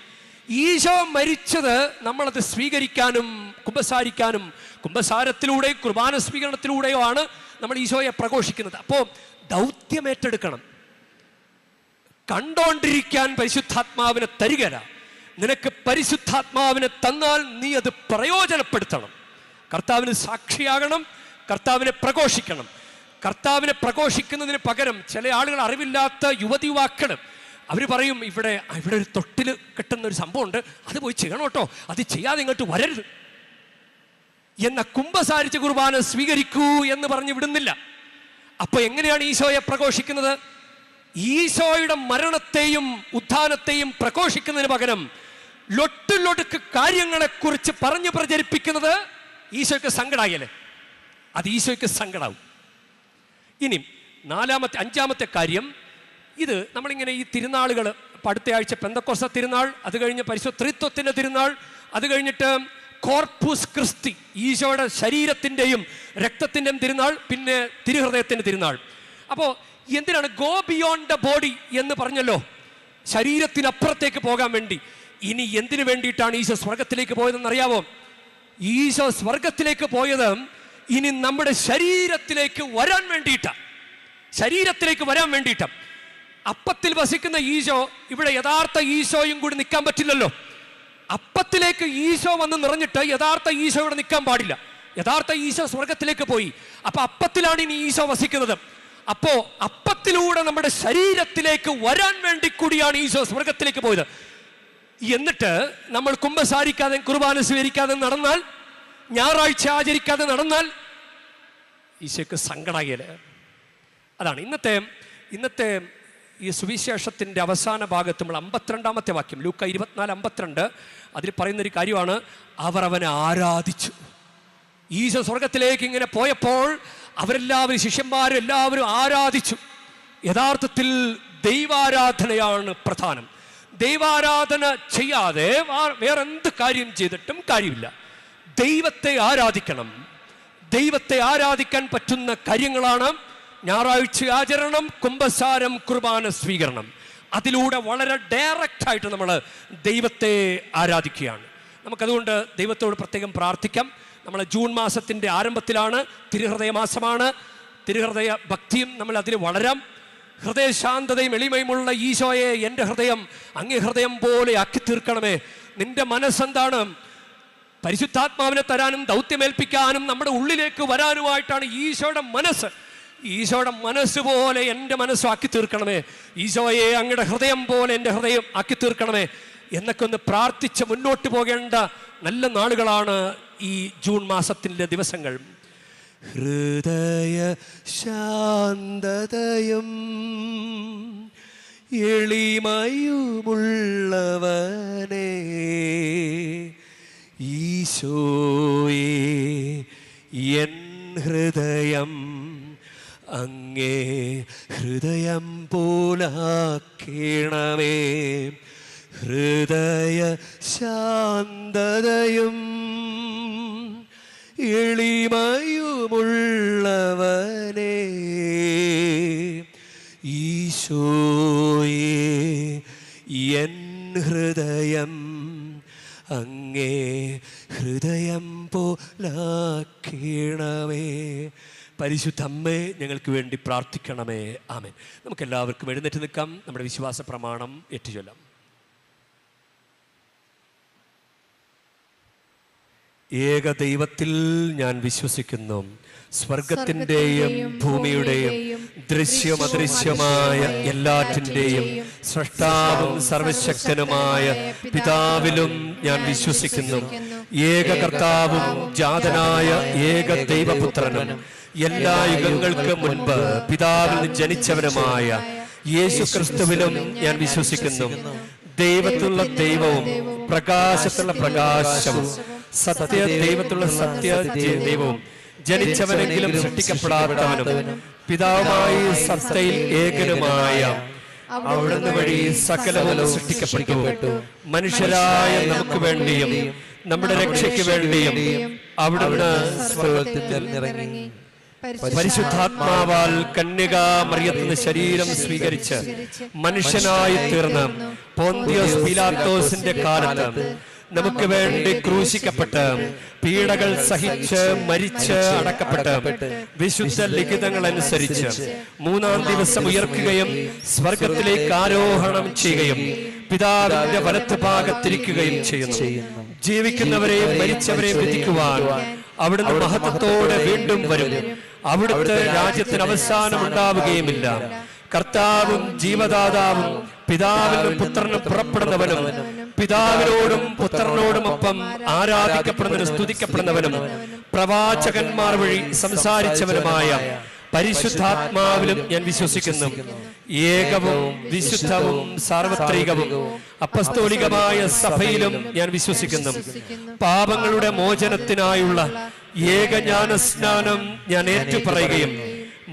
ഈശോ മരിച്ചത് നമ്മളത് സ്വീകരിക്കാനും കുമ്പസാരിക്കാനും, കുമ്പസാരത്തിലൂടെയും കുർബാന സ്വീകരണത്തിലൂടെയോ ആണ് നമ്മൾ ഈശോയെ പ്രഘോഷിക്കുന്നത്. അപ്പോൾ ദൗത്യം ഏറ്റെടുക്കണം. കണ്ടോണ്ടിരിക്കാൻ പരിശുദ്ധാത്മാവിനെ തരികല. നിനക്ക് പരിശുദ്ധാത്മാവിനെ തന്നാൽ നീ അത് പ്രയോജനപ്പെടുത്തണം. കർത്താവിന് സാക്ഷിയാകണം, കർത്താവിനെ പ്രഘോഷിക്കണം. കർത്താവിനെ പ്രഘോഷിക്കുന്നതിന് പകരം ചില ആളുകൾ, അറിവില്ലാത്ത യുവതിയുവാക്കൾ, അവർ പറയും ഇവിടെ ഒരു തൊട്ടിൽ കെട്ടുന്ന ഒരു സംഭവമുണ്ട്, അത് പോയി ചെയ്യണം കേട്ടോ, അത് ചെയ്യാതെ ഇങ്ങോട്ട് വരരുത്. എന്ന കുമ്പസാരിച്ച കുർബാന സ്വീകരിക്കൂ എന്ന് പറഞ്ഞ് വിടുന്നില്ല. അപ്പൊ എങ്ങനെയാണ് ഈശോയെ പ്രഘോഷിക്കുന്നത്? ഈശോയുടെ മരണത്തെയും ഉത്ഥാനത്തെയും പ്രഘോഷിക്കുന്നതിന് പകരം ലൊട്ടിലൊടുക്ക് കാര്യങ്ങളെ കുറിച്ച് പറഞ്ഞു പ്രചരിപ്പിക്കുന്നത് ഈശോയ്ക്ക് സങ്കടായല്ലേ? അത് ഈശോയ്ക്ക് സങ്കടാവും. ഇനി അഞ്ചാമത്തെ കാര്യം, ഇത് നമ്മളിങ്ങനെ ഈ തിരുനാളുകൾ, അടുത്ത ആഴ്ച പെന്തക്കോസ്ത തിരുനാൾ, അത് കഴിഞ്ഞ് പരിശുദ്ധ ത്രിത്വത്തിൻ്റെ തിരുനാൾ, അത് കഴിഞ്ഞിട്ട് കോർപ്പൂസ് ക്രിസ്തി, ഈശോയുടെ ശരീരത്തിൻ്റെയും രക്തത്തിൻ്റെയും തിരുനാൾ, പിന്നെ തിരുഹൃദയത്തിൻ്റെ തിരുനാൾ. അപ്പോൾ എന്തിനാണ് ഗോ ബിയോണ്ട് ദ ബോഡി എന്ന് പറഞ്ഞല്ലോ? ശരീരത്തിനപ്പുറത്തേക്ക് പോകാൻ വേണ്ടി. ഇനി എന്തിനു വേണ്ടിയിട്ടാണ് ഈശോ സ്വർഗത്തിലേക്ക് പോയതെന്ന് അറിയാവോ? ഈശോ സ്വർഗത്തിലേക്ക് പോയത് ഇനി നമ്മുടെ ശരീരത്തിലേക്ക് വരാൻ വേണ്ടിയിട്ടാണ്. അപ്പത്തിൽ വസിക്കുന്ന ഈശോ ഇവിടെ യഥാർത്ഥ ഈശോയും കൂടി നിൽക്കാൻ പറ്റില്ലല്ലോ. അപ്പത്തിലേക്ക് ഈശോ വന്ന് നിറഞ്ഞിട്ട് യഥാർത്ഥ ഈശോ ഇവിടെ നിൽക്കാൻ പാടില്ല. യഥാർത്ഥ ഈശോ സ്വർഗത്തിലേക്ക് പോയി. അപ്പൊ അപ്പത്തിലാണ് ഇനി ഈശോ വസിക്കുന്നത്. അപ്പോ അപ്പത്തിലൂടെ നമ്മുടെ ശരീരത്തിലേക്ക് വരാൻ വേണ്ടി കൂടിയാണ് ഈശോ സ്വർഗത്തിലേക്ക് പോയത്. എന്നിട്ട് നമ്മൾ കുമ്പസാരിക്കാതെ, കുർബാന സ്വീകരിക്കാതെ നടന്നാൽ, ഞായറാഴ്ച ആചരിക്കാതെ നടന്നാൽ ഈശോയ്ക്ക് സങ്കടാകിയല്ലേ? അതാണ് ഇന്നത്തെ ഈ സുവിശേഷത്തിൻ്റെ അവസാന ഭാഗത്ത് നമ്മൾ 52-ാമത്തെ വാക്യം, ലൂക്ക 24:52, അതിൽ പറയുന്നൊരു കാര്യമാണ്, അവർ അവനെ ആരാധിച്ചു. ഈശോ സ്വർഗത്തിലേക്ക് ഇങ്ങനെ പോയപ്പോൾ അവരെല്ലാവരും, ശിഷ്യന്മാരും എല്ലാവരും ആരാധിച്ചു. യഥാർത്ഥത്തിൽ ദൈവാരാധനയാണ് പ്രധാനം. ദൈവാരാധന ചെയ്യാതെ വേറെന്ത് കാര്യം ചെയ്തിട്ടും കാര്യമില്ല. ദൈവത്തെ ആരാധിക്കണം. ദൈവത്തെ ആരാധിക്കാൻ പറ്റുന്ന കാര്യങ്ങളാണ് ഞായറാഴ്ച ആചരണം, കുമ്പസാരം, കുർബാന സ്വീകരണം. അതിലൂടെ വളരെ ഡയറക്റ്റായിട്ട് നമ്മൾ ദൈവത്തെ ആരാധിക്കുകയാണ്. നമുക്കതുകൊണ്ട് ദൈവത്തോട് പ്രത്യേകം പ്രാർത്ഥിക്കാം. നമ്മളെ ജൂൺ മാസത്തിൻ്റെ ആരംഭത്തിലാണ്, തിരുഹൃദയ മാസമാണ്. തിരുഹൃദയ ഭക്തിയും നമ്മൾ അതിൽ വളരാം. ഹൃദയശാന്തതയും എളിമയുമുള്ള ഈശോയെ, എൻ്റെ ഹൃദയം അങ്ങേ ഹൃദയം പോലെ ആക്കി തീർക്കണമേ. നിന്റെ മനസ്സെന്താണ്? പരിശുദ്ധാത്മാവിനെ തരാനും ദൗത്യമേൽപ്പിക്കാനും നമ്മുടെ ഉള്ളിലേക്ക് വരാനുമായിട്ടാണ് ഈശോയുടെ മനസ്സ്. ഈശോയുടെ മനസ്സ് പോലെ എൻ്റെ മനസ്സാക്കി തീർക്കണമേ. ഈശോയെ, അങ്ങയുടെ ഹൃദയം പോലെ എൻ്റെ ഹൃദയം ആക്കി തീർക്കണമേ എന്നൊക്കെ ഒന്ന് പ്രാർത്ഥിച്ച് മുന്നോട്ട് പോകേണ്ട നല്ല നാളുകളാണ് ഈ ജൂൺ മാസത്തിൻ്റെ ദിവസങ്ങൾ. ഹൃദയ ശാന്തതയും എളിമയുമുള്ളവനേ, ഈശോയേ, എൻ ഹൃദയം അങ്ങേ ഹൃദയം പോലാക്കണമേ. ഹൃദയ ശാന്തതയും എളിമയുമുള്ളവനേ, ഈശോയേ, എൻ ഹൃദയം അങ്ങേ ഹൃദയം പോലാക്കണമേ. പരിശുദ്ധ അമ്മേ, ഞങ്ങൾക്ക് വേണ്ടി പ്രാർത്ഥിക്കണമേ. ആമേൻ. നമുക്കെല്ലാവർക്കും എഴുന്നേറ്റ് നിൽക്കാം. നമ്മുടെ വിശ്വാസ പ്രമാണം ഏറ്റുചൊല്ലാം. ഏക ദൈവത്തിൽ ഞാൻ വിശ്വസിക്കുന്നു, സ്വർഗത്തിൻ്റെയും ഭൂമിയുടെയും ദൃശ്യമദൃശ്യമായ എല്ലാറ്റിൻ്റെയും സൃഷ്ടാവും സർവശക്തനുമായ പിതാവിലും ഞാൻ വിശ്വസിക്കുന്നു. ഏക കർത്താവും ജാതനായ ഏക ദൈവപുത്രനും എല്ലാ യുഗങ്ങൾക്ക് മുൻപ് പിതാവിൽ ജനിച്ചവനുമായ യേശു ക്രിസ്തുവിലും ഞാൻ വിശ്വസിക്കുന്നു. ദൈവത്തിലുള്ള ദൈവവും പ്രകാശത്തുള്ള പ്രകാശവും സത്യ ദൈവത്തിലുള്ള സത്യ ദൈവവും ജനിച്ചവനെങ്കിലും സൃഷ്ടിക്കപ്പെടാത്തവനും പിതാവുമായി സത്തയിൽ ഏകനുമായ അവിടുന്ന് വഴി സകലവും സൃഷ്ടിക്കപ്പെട്ടു. മനുഷ്യരായ നമുക്ക് വേണ്ടിയും നമ്മുടെ രക്ഷയ്ക്ക് വേണ്ടിയും അവിടുന്ന് സ്വർഗ്ഗത്തിൽ ഇറങ്ങി പരിശുദ്ധാത്മാവാൽ കന്യകാ മറിയത്തിന് ശരീരം സ്വീകരിച്ച് മനുഷ്യനായി തീർന്ന് പോന്തിയോസ് പീലാത്തോസിന്റെ കാലത്ത് നമുക്ക് വേണ്ടി ക്രൂശിക്കപ്പെട്ട് പീഡകൾ സഹിച്ച് മരിച്ച് അടക്കപ്പെട്ട് വിശുദ്ധ ലിഖിതങ്ങൾ അനുസരിച്ച് മൂന്നാം ദിവസം ഉയർക്കുകയും സ്വർഗത്തിലേക്ക് ആരോഹണം ചെയ്യുകയും പിതാവിന്റെ വലത്തുഭാഗത്തിരിക്കുകയും ചെയ്യുന്നു. ജീവിക്കുന്നവരെയും മരിച്ചവരെയും വിധിക്കുവാൻ അവിടുന്ന് മഹത്വത്തോടെ വീണ്ടും വരും. അവിടുത്തെ രാജ്യത്തിന് അവസാനം ഉണ്ടാവുകയുമില്ല. കർത്താവും ജീവദാതാവും പിതാവിനും പുത്രനും പുറപ്പെടുന്നവനും പിതാവിനോടും പുത്രനോടുമൊപ്പം ആരാധിക്കപ്പെടുന്നവനും സ്തുതിക്കപ്പെടുന്നവനും പ്രവാചകന്മാർ വഴി സംസാരിച്ചവനുമായ പരിശുദ്ധാത്മാവിലും ഞാൻ വിശ്വസിക്കുന്നു. ഏകവും വിശുദ്ധവും സാർവത്രികവും അപ്പസ്തോലികമായ സഭയിലും ഞാൻ വിശ്വസിക്കുന്നു. പാപങ്ങളുടെ മോചനത്തിനായുള്ള ഏകജ്ഞാനസ്നാനം ഞാൻ ഏറ്റുപറയുകയും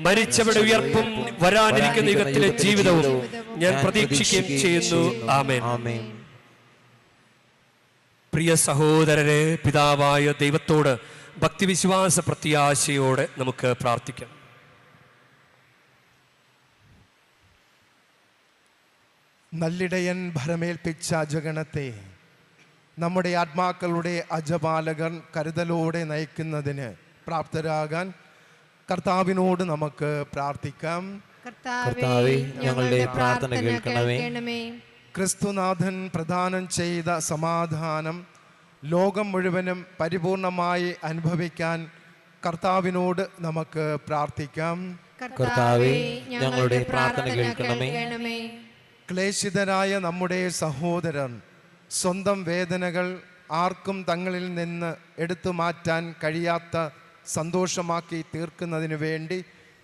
മരിച്ചവരുടെ ഉയർപ്പും വരാനിരിക്കുന്ന യുഗത്തിലെ ജീവിതവും ഞാൻ പ്രതീക്ഷിക്കുകയും ചെയ്യുന്നു. ആമേൻ. പ്രിയ സഹോദരരെ, പിതാവായ ദൈവത്തോട് ഭക്തിവിശ്വാസ പ്രത്യാശയോടെ നമുക്ക് പ്രാർത്ഥിക്കാം.
നല്ലിടയൻ ഭരമേൽപ്പിച്ച അജഗണത്തെ നമ്മുടെ ആത്മാക്കളുടെ അജപാലകർ കരുതലോടെ നയിക്കുന്നതിന് പ്രാപ്തരാകാൻ കർത്താവിനോട് നമുക്ക് പ്രാർത്ഥിക്കാം.
കർത്താവേ, ഞങ്ങളുടെ പ്രാർത്ഥന കേൾക്കണമേ.
ക്രിസ്തുനാഥൻ പ്രദാനം ചെയ്ത സമാധാനം ലോകം മുഴുവനും പരിപൂർണമായി അനുഭവിക്കാൻ കർത്താവിനോട് നമുക്ക് പ്രാർത്ഥിക്കാം.
കർത്താവേ, ഞങ്ങളുടെ പ്രാർത്ഥന കേൾക്കണമേ.
ക്ലേശിതരായ നമ്മുടെ സഹോദരൻ സ്വന്തം വേദനകൾ ആർക്കും തങ്ങളിൽ നിന്ന് എടുത്തു മാറ്റാൻ കഴിയാത്ത സന്തോഷമാക്കി തീർക്കുന്നതിന് വേണ്ടി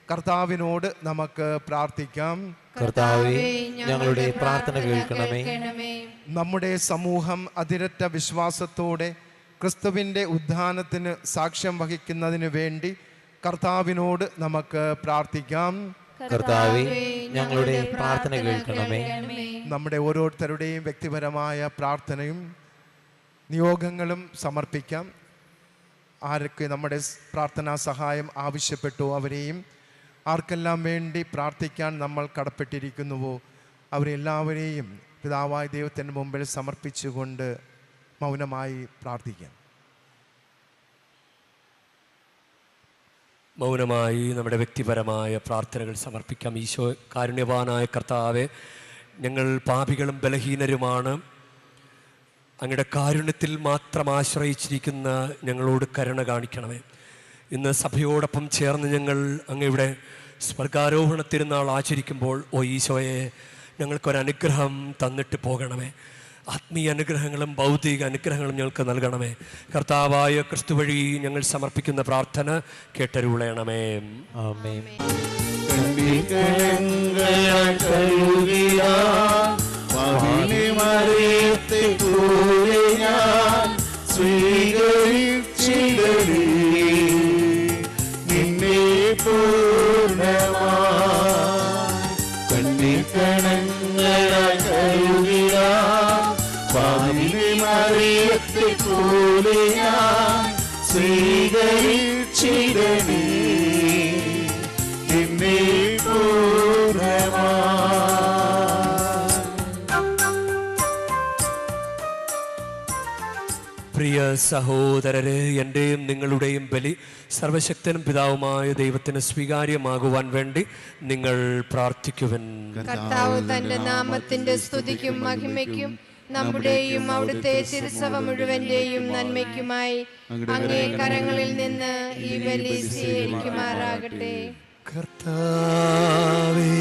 കർത്താവിനോട് നമുക്ക് പ്രാർത്ഥിക്കാം.
കർത്താവേ, ഞങ്ങളുടെ പ്രാർത്ഥന കേൾക്കണമേ.
നമ്മുടെ സമൂഹം അതിരറ്റ വിശ്വാസത്തോടെ ക്രിസ്തുവിൻ്റെ ഉത്ഥാനത്തിന് സാക്ഷ്യം വഹിക്കുന്നതിന് വേണ്ടി കർത്താവിനോട് നമുക്ക് പ്രാർത്ഥിക്കാം.
കർത്താവേ, ഞങ്ങളുടെ പ്രാർത്ഥന കേൾക്കണമേ.
നമ്മുടെ ഓരോരുത്തരുടെയും വ്യക്തിപരമായ പ്രാർത്ഥനയും നിയോഗങ്ങളും സമർപ്പിക്കാം. ആരൊക്കെ നമ്മുടെ പ്രാർത്ഥനാ സഹായം ആവശ്യപ്പെട്ടോ അവരെയും ആർക്കെല്ലാം വേണ്ടി പ്രാർത്ഥിക്കാൻ നമ്മൾ കടപ്പെട്ടിരിക്കുന്നുവോ അവരെല്ലാവരെയും പിതാവായ ദൈവത്തിൻ്റെ മുമ്പിൽ സമർപ്പിച്ചുകൊണ്ട് മൗനമായി പ്രാർത്ഥിക്കാം.
മൗനമായി നമ്മുടെ വ്യക്തിപരമായ പ്രാർത്ഥനകൾ സമർപ്പിക്കാം. ഈശോ കാരുണ്യവാനായ കർത്താവെ, ഞങ്ങൾ പാപികളും ബലഹീനരുമാണ്. അങ്ങയുടെ കാരുണ്യത്തിൽ മാത്രം ആശ്രയിച്ചിരിക്കുന്ന ഞങ്ങളോട് കരുണ കാണിക്കണമേ. ഇന്ന് സഭയോടൊപ്പം ചേർന്ന് ഞങ്ങൾ അങ്ങയുടെ സ്വർഗാരോഹണ തിരുനാൾ ആചരിക്കുമ്പോൾ ഓ ഈശോയെ, ഞങ്ങൾക്കൊരനുഗ്രഹം തന്നിട്ട് പോകണമേ. ആത്മീയ അനുഗ്രഹങ്ങളും ഭൗതിക അനുഗ്രഹങ്ങളും ഞങ്ങൾക്ക് നൽകണമേ. കർത്താവായ ക്രിസ്തു വഴി ഞങ്ങൾ സമർപ്പിക്കുന്ന പ്രാർത്ഥന കേട്ടരുളയണമേ.
ആമേൻ.
പ്രിയ സഹോദരരെ, എൻ്റെയും നിങ്ങളുടെയും ബലി സർവശക്തനും പിതാവുമായ ദൈവത്തിന് സ്വീകാര്യമാകുവാൻ വേണ്ടി നിങ്ങൾ പ്രാർത്ഥിക്കുവൻ.
കർത്താവ് തന്റെ നാമത്തിന്റെ സ്തുതിക്കും മഹിമയ്ക്കും നമ്മുടെയും അവിടുത്തെ തിരുസഭ മുഴുവന്റെയും നന്മയ്ക്കുമായി അങ്ങേ കരങ്ങളിൽ നിന്ന് ഈ ബലി സ്വീകരിക്കുമാറാകട്ടെ.
കർത്താവേ,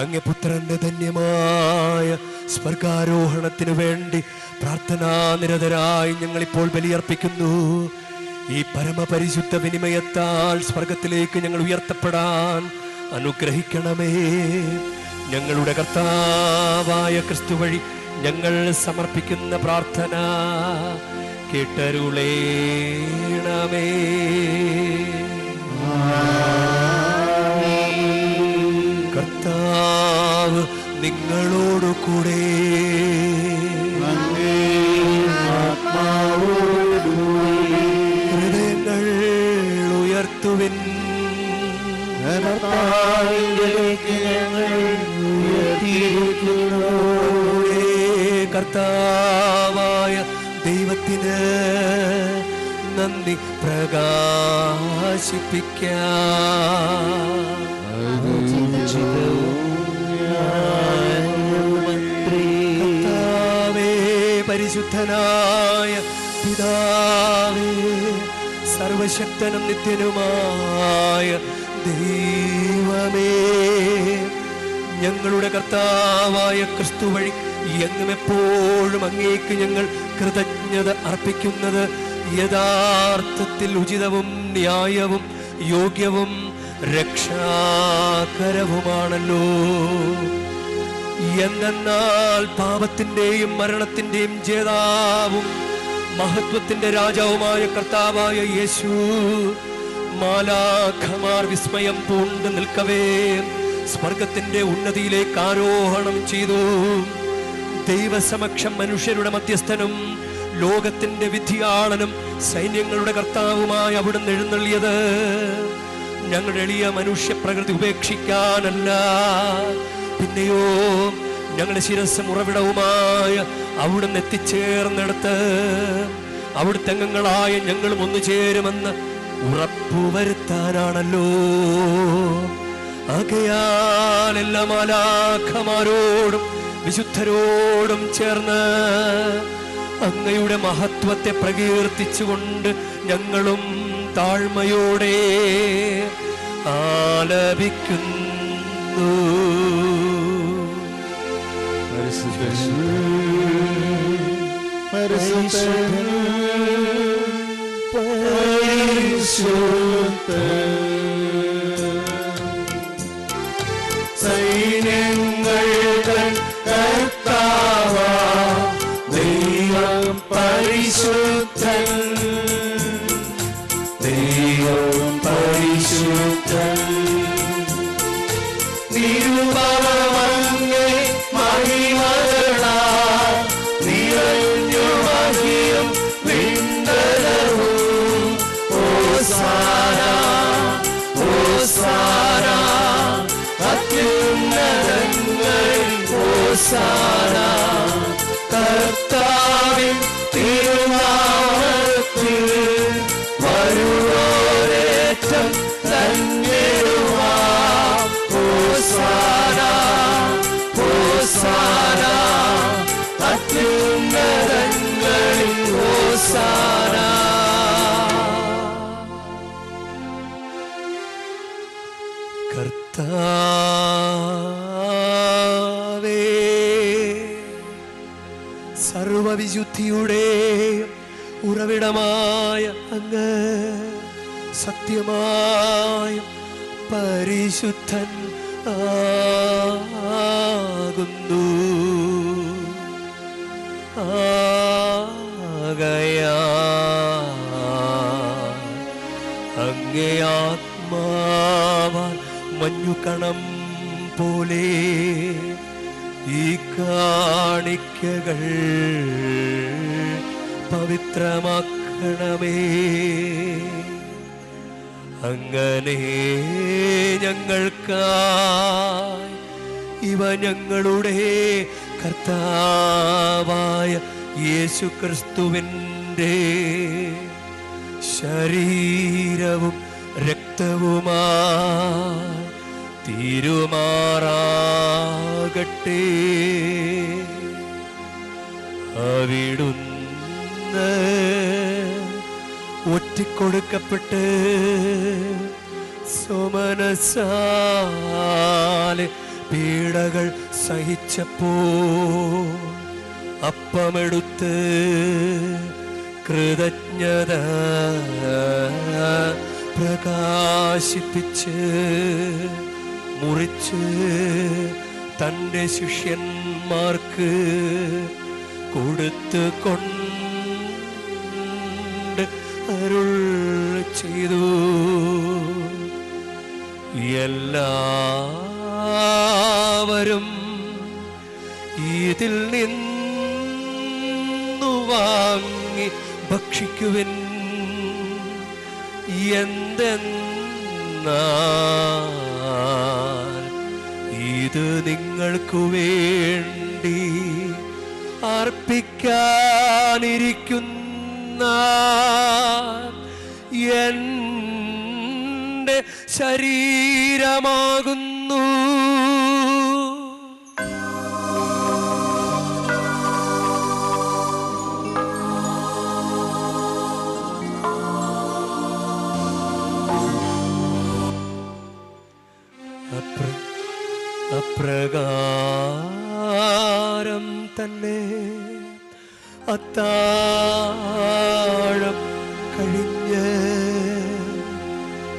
അങ്ങേ പുത്രന്റെ ധന്യമായ സ്വർഗാരോഹണത്തിനു വേണ്ടി പ്രാർത്ഥനാനിരതരായി ഞങ്ങളിപ്പോൾ ബലിയർപ്പിക്കുന്നു. ഈ പരമപരിശുദ്ധ വിനിമയത്താൽ സ്വർഗത്തിലേക്ക് ഞങ്ങൾ ഉയർത്തപ്പെടാൻ അനുഗ്രഹിക്കണമേ. ഞങ്ങളുടെ കർത്താവായ ക്രിസ്തു വഴി ഞങ്ങൾ സമർപ്പിക്കുന്ന പ്രാർത്ഥന കേട്ടരുളേണമേ. കർത്താവ് നിങ്ങളോടു കൂടെ, ഹൃദയങ്ങൾ ഉയർത്തുവിൻ. കർത്താവായ ദൈവത്തിന് നന്ദി പ്രകാശിപ്പിക്കാം. കർത്താവേ, പരിശുദ്ധനായ പിതാവേ, സർവശക്തനും നിത്യനുമായ ദൈവമേ, ഞങ്ങളുടെ കർത്താവായ ക്രിസ്തു വഴി എങ്ങും എപ്പോഴും അങ്ങേക്ക് ഞങ്ങൾ കൃതജ്ഞത അർപ്പിക്കുന്നത് യഥാർത്ഥത്തിൽ ഉചിതവും ന്യായവും യോഗ്യവും രക്ഷാകരവുമാണല്ലോ. എന്തെന്നാൽ പാപത്തിൻ്റെയും മരണത്തിൻ്റെയും ജേതാവും മഹത്വത്തിൻ്റെ രാജാവുമായ കർത്താവായ യേശു മാലാഖമാർ വിസ്മയം പൂണ്ട് നിൽക്കവേ സ്വർഗത്തിൻ്റെ ഉന്നതിയിലേക്ക് ആരോഹണം ചെയ്തു. ദൈവസമക്ഷം മനുഷ്യരുടെ മധ്യസ്ഥനും ലോകത്തിൻ്റെ വിധിയാളനും സൈന്യങ്ങളുടെ കർത്താവുമായി അവിടുന്ന് എഴുന്നള്ളിയത് ഞങ്ങളുടെ എളിയ മനുഷ്യ പ്രകൃതി ഉപേക്ഷിക്കാനല്ല, പിന്നെയോ ഞങ്ങളുടെ ശിരസ്സും ഉറവിടവുമായ അവിടുന്ന് എത്തിച്ചേർന്നെടുത്ത് അവിടുത്തെ അംഗങ്ങളായ ഞങ്ങളും ഒന്നു ചേരുമെന്ന് ഉറപ്പുവരുത്താനാണല്ലോ. ആകയാൽ എല്ലാ മാലാഖമാരോടും വിശുദ്ധരോടും ചേർന്ന് അങ്ങയുടെ മഹത്വത്തെ പ്രകീർത്തിച്ചുകൊണ്ട് ഞങ്ങളും താഴ്മയോടെ ആലപിക്കുന്നു.
സൈന്യങ്ങൾ കർത്താവാ ദൈവം പരിശുദ്ധൻ, ദൈവം പരിശുദ്ധൻ. തിരുവങ്ങേ മഹിമകളാ നിറഞ്ഞു മഹിയും വിണ്ടലവും. ഓസാന ഓസാന അത്യുന്നതങ്ങളിൽ ഓസാന. കർത്താവിൻ തിരുനാമത്തിൽ വരുവോരേറ്റം
സർവവിശുദ്ധിയുടെ ഉറവിടമായ അങ്ങ് സത്യമായ പരിശുദ്ധൻ ആകുന്നു. അങ്ങേ ആത്മാവാൽ മഞ്ഞുകണം പോലെ ഈ കാണിക്കകൾ പവിത്രമാക്കണമേ. അങ്ങനെ ഞങ്ങൾക്കായി ഇവ ഞങ്ങളുടെ കർത്താവായ യേശുക്രിസ്തുവിൻ്റെ ശരീരവും രക്തവുമായി തീരുമാറാകട്ടെ. അവിടുന്ന് ഒറ്റിക്കൊടുക്കപ്പെട്ട് സുമനസാലെ പീഡകൾ സഹിച്ചപ്പോൾ അപ്പമെടുത്ത് കൃതജ്ഞത പ്രകാശിപ്പിച്ച് മുറിച്ച് തൻ്റെ ശിഷ്യന്മാർക്ക് കൊടുത്തു കൊണ്ട് അരുൾ ചെയ്തു. എല്ലാവരും ഇതിൽ നിന്നു വാങ്ങി ഭക്ഷിക്കുവിൻ. എന്തെന്നാൽ ഇത് നിങ്ങൾക്ക് വേണ്ടി അർപ്പിക്കാനിരിക്കുന്ന എൻ്റെ ശരീരമാകുന്നു. അപ്രകാരം തന്നെ അത്താഴം കഴിഞ്ഞ്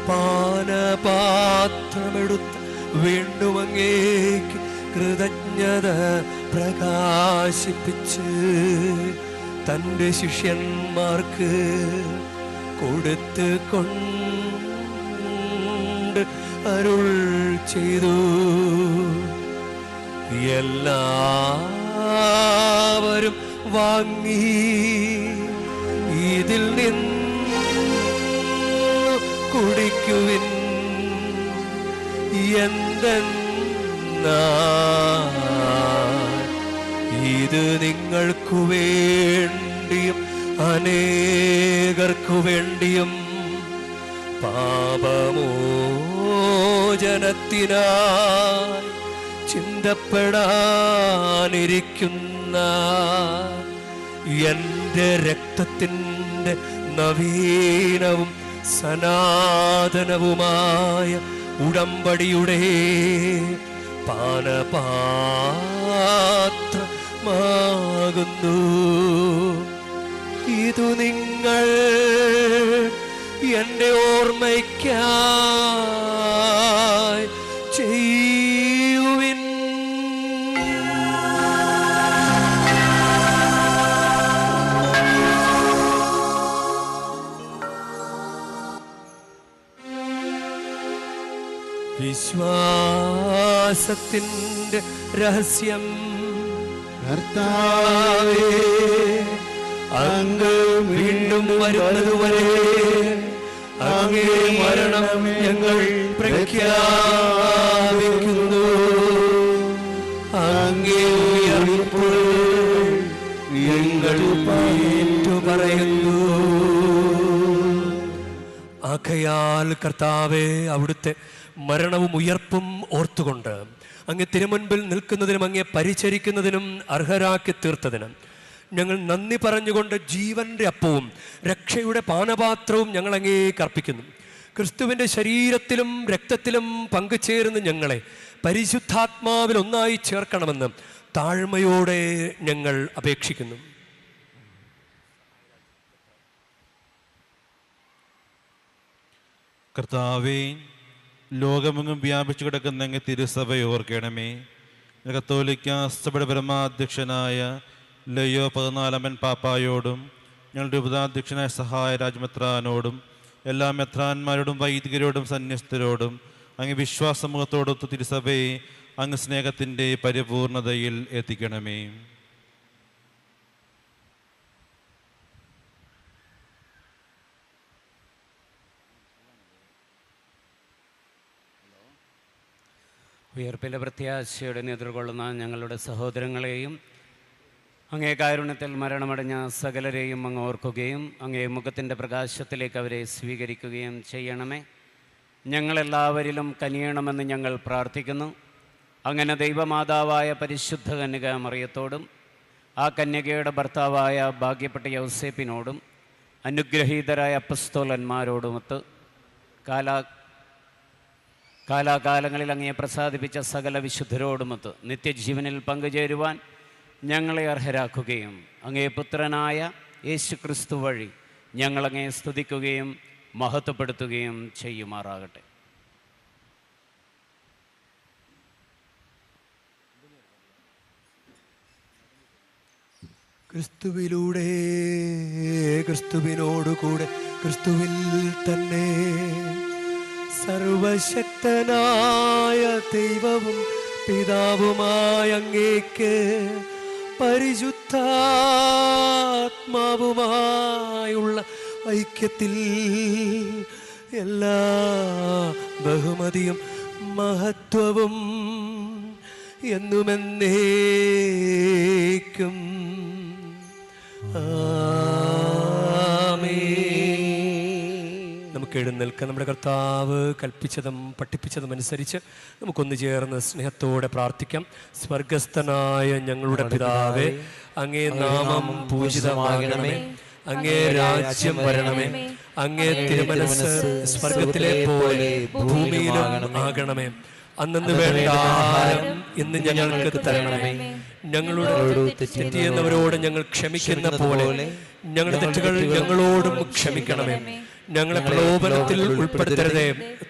പാനപാത്രമെടുത്ത് വീണ്ടും അങ്ങേക്ക് കൃതജ്ഞത പ്രകാശിപ്പിച്ച് തൻ്റെ ശിഷ്യന്മാർക്ക് കൊടുത്ത് കൊണ്ട് അരുൾ ചെയ്തു. എല്ലാവരും വാങ്ങി ഇതിൽ നിന്ന് കുടിക്കുവിൻ. എന്തെന്നാൽ ഇത് നിങ്ങൾക്കു വേണ്ടിയും അനേകർക്കു വേണ്ടിയും പാപമോചനത്തിനായി ചിന്തപ്പെടാനിരിക്കുന്ന എൻ്റെ രക്തത്തിൻ്റെ നവീനവും സനാതനവുമായ ഉടമ്പടിയുടെ പാനപാത്രമാകുന്നു. ഇതു നിങ്ങൾ എൻ്റെ ഓർമ്മയ്ക്കായി ചെയ്യുവിൻ. വിശ്വാസത്തിൻ്റെ രഹസ്യം.
കർത്താവേ,
അങ്ങ് വീണ്ടും വരുന്നതുവരെ അങ്ങേ മരണം ഞങ്ങൾ പ്രഖ്യാപിക്കുന്നു. അങ്ങേ ഉയർപ്പ് ഞങ്ങൾ ഏറ്റുപറയുന്നു. ആകയാൽ കർത്താവേ, അവിടുത്തെ മരണവും ഉയർപ്പും ഓർത്തുകൊണ്ട് അങ്ങ് തിരുമുൻപിൽ നിൽക്കുന്നതിനും അങ്ങേ പരിചരിക്കുന്നതിനും അർഹരാക്കി തീർത്തതിനും ഞങ്ങൾ നന്ദി പറഞ്ഞുകൊണ്ട് ജീവൻ്റെ അപ്പവും രക്ഷയുടെ പാനപാത്രവും ഞങ്ങൾ അങ്ങേക്ക് അർപ്പിക്കുന്നു. ക്രിസ്തുവിൻ്റെ ശരീരത്തിലും രക്തത്തിലും പങ്കുചേരുന്ന ഞങ്ങളെ പരിശുദ്ധാത്മാവിൽ ഒന്നായി ചേർക്കണമെന്ന് താഴ്മയോടെ ഞങ്ങൾ അപേക്ഷിക്കുന്നു.
കർത്താവേ, ലോകമെങ്ങും വ്യാപിച്ചു കിടക്കുന്ന അങ്ങ് തിരുസഭയെ ഓർക്കണമേ. കത്തോലിക്ക സഭയുടെ പരമാധ്യക്ഷനായ ലയോ 14 പാപ്പായോടും ഞങ്ങളുടെ ഉപതാധ്യക്ഷനായ സഹായ രാജ്മെത്രാനോടും എല്ലാ മെത്രാന്മാരോടും വൈദികരോടും സന്യസ്തരോടും അങ്ങ് വിശ്വാസമുഖത്തോടൊത്ത് തിരുസഭയെ അങ്ങ് സ്നേഹത്തിൻ്റെ പരിപൂർണതയിൽ എത്തിക്കണമേ.
ഉയർപ്പിലെ പ്രത്യാശയോടെ എതിർകൊള്ളുന്ന ഞങ്ങളുടെ സഹോദരങ്ങളെയും അങ്ങേ കാരുണ്യത്തിൽ മരണമടഞ്ഞ സകലരെയും അങ്ങ് ഓർക്കുകയും അങ്ങേ മുഖത്തിൻ്റെ പ്രകാശത്തിലേക്ക് അവരെ സ്വീകരിക്കുകയും ചെയ്യണമേ. ഞങ്ങളെല്ലാവരിലും കനിയണമെന്ന് ഞങ്ങൾ പ്രാർത്ഥിക്കുന്നു. അങ്ങനെ ദൈവമാതാവായ പരിശുദ്ധ കന്യക മറിയത്തോടും ആ കന്യകയുടെ ഭർത്താവായ ഭാഗ്യപ്പെട്ട യൗസേപ്പിനോടും അനുഗ്രഹീതരായ അപ്പസ്തോലന്മാരോടുമൊത്ത് കാലാകാലങ്ങളിൽ അങ്ങയെ പ്രസാദിപ്പിച്ച സകല വിശുദ്ധരോടുമൊത്ത് നിത്യജീവനിൽ പങ്കുചേരുവാൻ ഞങ്ങളെ അർഹരാക്കുകയും അങ്ങേ പുത്രനായ യേശു ക്രിസ്തു വഴി ഞങ്ങളങ്ങയെ സ്തുതിക്കുകയും മഹത്വപ്പെടുത്തുകയും ചെയ്യുമാറാകട്ടെ.
ക്രിസ്തുവിലൂടെ, ക്രിസ്തുവിനോടുകൂടെ, ക്രിസ്തുവിൽ തന്നെ സർവശക്തനായ ദൈവവും പിതാവുമായ അങ്ങേക്ക് പരിശുദ്ധാത്മാവുമായുള്ള ഐക്യത്തിൽ എല്ലാ ബഹുമതിയും മഹത്വവും എന്നുമെന്നേക്കും നമുക്ക് എഴുന്നേൽക്കാം. നമ്മുടെ കർത്താവ് കൽപ്പിച്ചതും പഠിപ്പിച്ചതും അനുസരിച്ച് നമുക്കൊന്ന് ചേർന്ന് സ്നേഹത്തോടെ പ്രാർത്ഥിക്കാം. സ്വർഗസ്ഥനായ ഞങ്ങളുടെ പിതാവേ, അങ്ങേ നാമം പൂജിതമാകണമേ, അങ്ങേ രാജ്യം വരണമേ, അങ്ങേ തിരുമനസ്സ് സ്വർഗത്തിലെ പോലെ ഭൂമിയിലും ആകണമേ. അന്നു വേണ്ട ആഹാരം ഇന്ന് ഞങ്ങൾക്ക് തരണമേ. ഞങ്ങളോട് തെറ്റിയെന്നവരോട് ഞങ്ങൾ ക്ഷമിക്കുന്ന പോലെ ഞങ്ങളുടെ തെറ്റുകൾ ഞങ്ങളോടും ക്ഷമിക്കണമേ. ഞങ്ങളെ പ്രലോഭനത്തിൽ ഉൾപ്പെടുത്തരുതേ,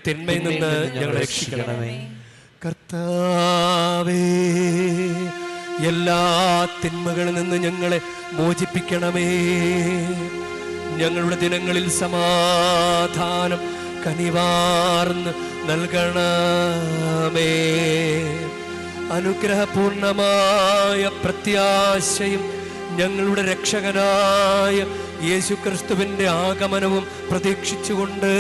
തിന്മയിൽ നിന്ന് ഞങ്ങളെ രക്ഷിക്കണമേ. കർത്താവേ, എല്ലാ തിന്മകളിൽ നിന്ന് ഞങ്ങളെ മോചിപ്പിക്കണമേ. ഞങ്ങളുടെ ദിനങ്ങളിൽ സമാധാനം കനിവാർന്ന് നൽകണമേ. അനുഗ്രഹപൂർണമായ പ്രത്യാശയും ഞങ്ങളുടെ രക്ഷകനായ യേശുക്രിസ്തുവിൻ്റെ ആഗമനവും പ്രതീക്ഷിച്ചുകൊണ്ട്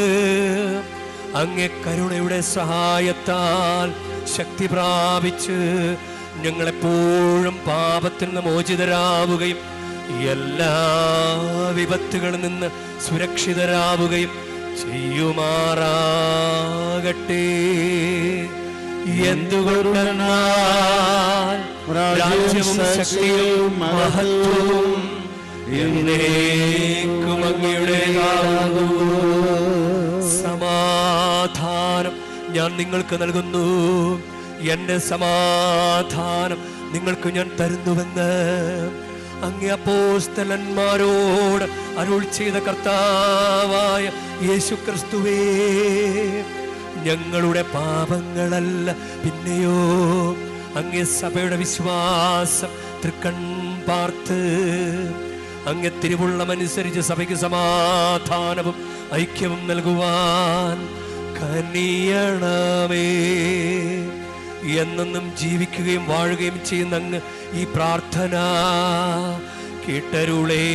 അങ്ങേ കരുണയുടെ സഹായത്താൽ ശക്തി പ്രാപിച്ച് ഞങ്ങളെപ്പോഴും പാപത്തിൽ നിന്ന് മോചിതരാവുകയും എല്ലാ വിപത്തുകളിൽ നിന്ന് സുരക്ഷിതരാവുകയും ചെയ്യുമാറാകട്ടെ. എന്തുകൊണ്ടെന്നാൽ രാജ്യവും ശക്തിയും മഹത്വവും എന്നേക്കും അങ്ങയുടേതാകുന്നു. സമാധാനം ഞാൻ നിങ്ങൾക്ക് നൽകുന്നു, എൻ്റെ സമാധാനം നിങ്ങൾക്ക് ഞാൻ തരുന്നുവെന്ന് അങ്ങേ അപ്പോസ്തലന്മാരോട് അരുൾ ചെയ്ത കർത്താവായ യേശുക്രിസ്തുവേ, ഞങ്ങളുടെ പാപങ്ങളല്ല പിന്നെയോ അങ്ങേ സഭയുടെ വിശ്വാസം തൃക്കൺ പാർത്ത് അങ്ങേ തിരുവുള്ളമനുസരിച്ച് സഭയ്ക്ക് സമാധാനവും ഐക്യവും നൽകുവാൻ കനിയണമേ. എന്നെന്നും ജീവിക്കുകയും വാഴുകയും ചെയ്യുന്ന അങ്ങ് ഈ പ്രാർത്ഥന കേട്ടരുളേണമേ.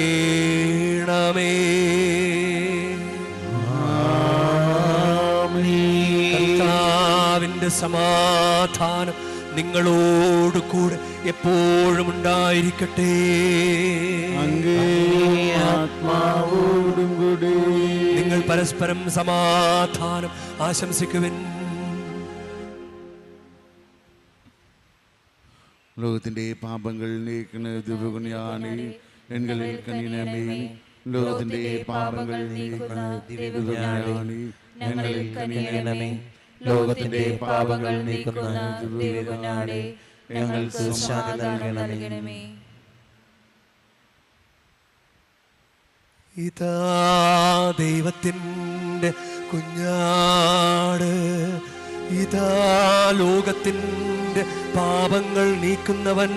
കർത്താവിൻ്റെ സമാധാനം നിങ്ങളോട് കൂടെ എപ്പോഴും ഉണ്ടായിരിക്കട്ടെ. നിങ്ങൾ പരസ്പരം സമാധാനം ആശംസിക്കുവിൻ.
ലോകത്തിന്റെ പാപങ്ങൾ നീക്കുന്ന ദിവ്യഗുണിയാണി എൺകളിൽ കനിയണമേ. ലോകത്തിന്റെ പാപങ്ങൾ നീക്കുന്ന ദിവ്യഗുണിയാണി ഞങ്ങളിൽ കനിയണമേ. ലോകത്തിന്റെ പാപങ്ങൾ നീക്കുന്ന ദിവ്യഗുണിയാണി ഞങ്ങൾക്ക് ശാന്തി നൽകണമേ.
ഇതാ ദൈവത്തിൻ്റെ കുഞ്ഞാട്, ഇതാ ലോകത്തിൻ്റെ പാപങ്ങൾ നീക്കുന്നവൻ.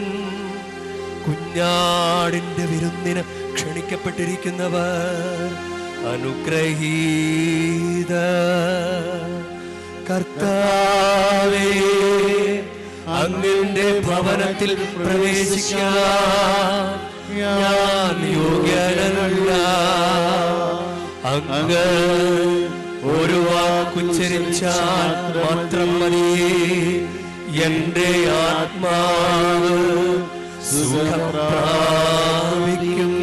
കുഞ്ഞാടിൻ്റെ വിരുന്നിന് ക്ഷണിക്കപ്പെട്ടിരിക്കുന്നവർ അനുഗ്രഹീത. കർത്താവേ, അങ്ങയുടെ ഭവനത്തിൽ പ്രവേശിക്കാൻ ഞാൻ യോഗ്യനല്ല. അങ്ങ് ഒരു വാക്കുച്ചരിച്ചാൽ മാത്രം മതി, എന്റെ ആത്മാവ് സുഖം പ്രാപിക്കും.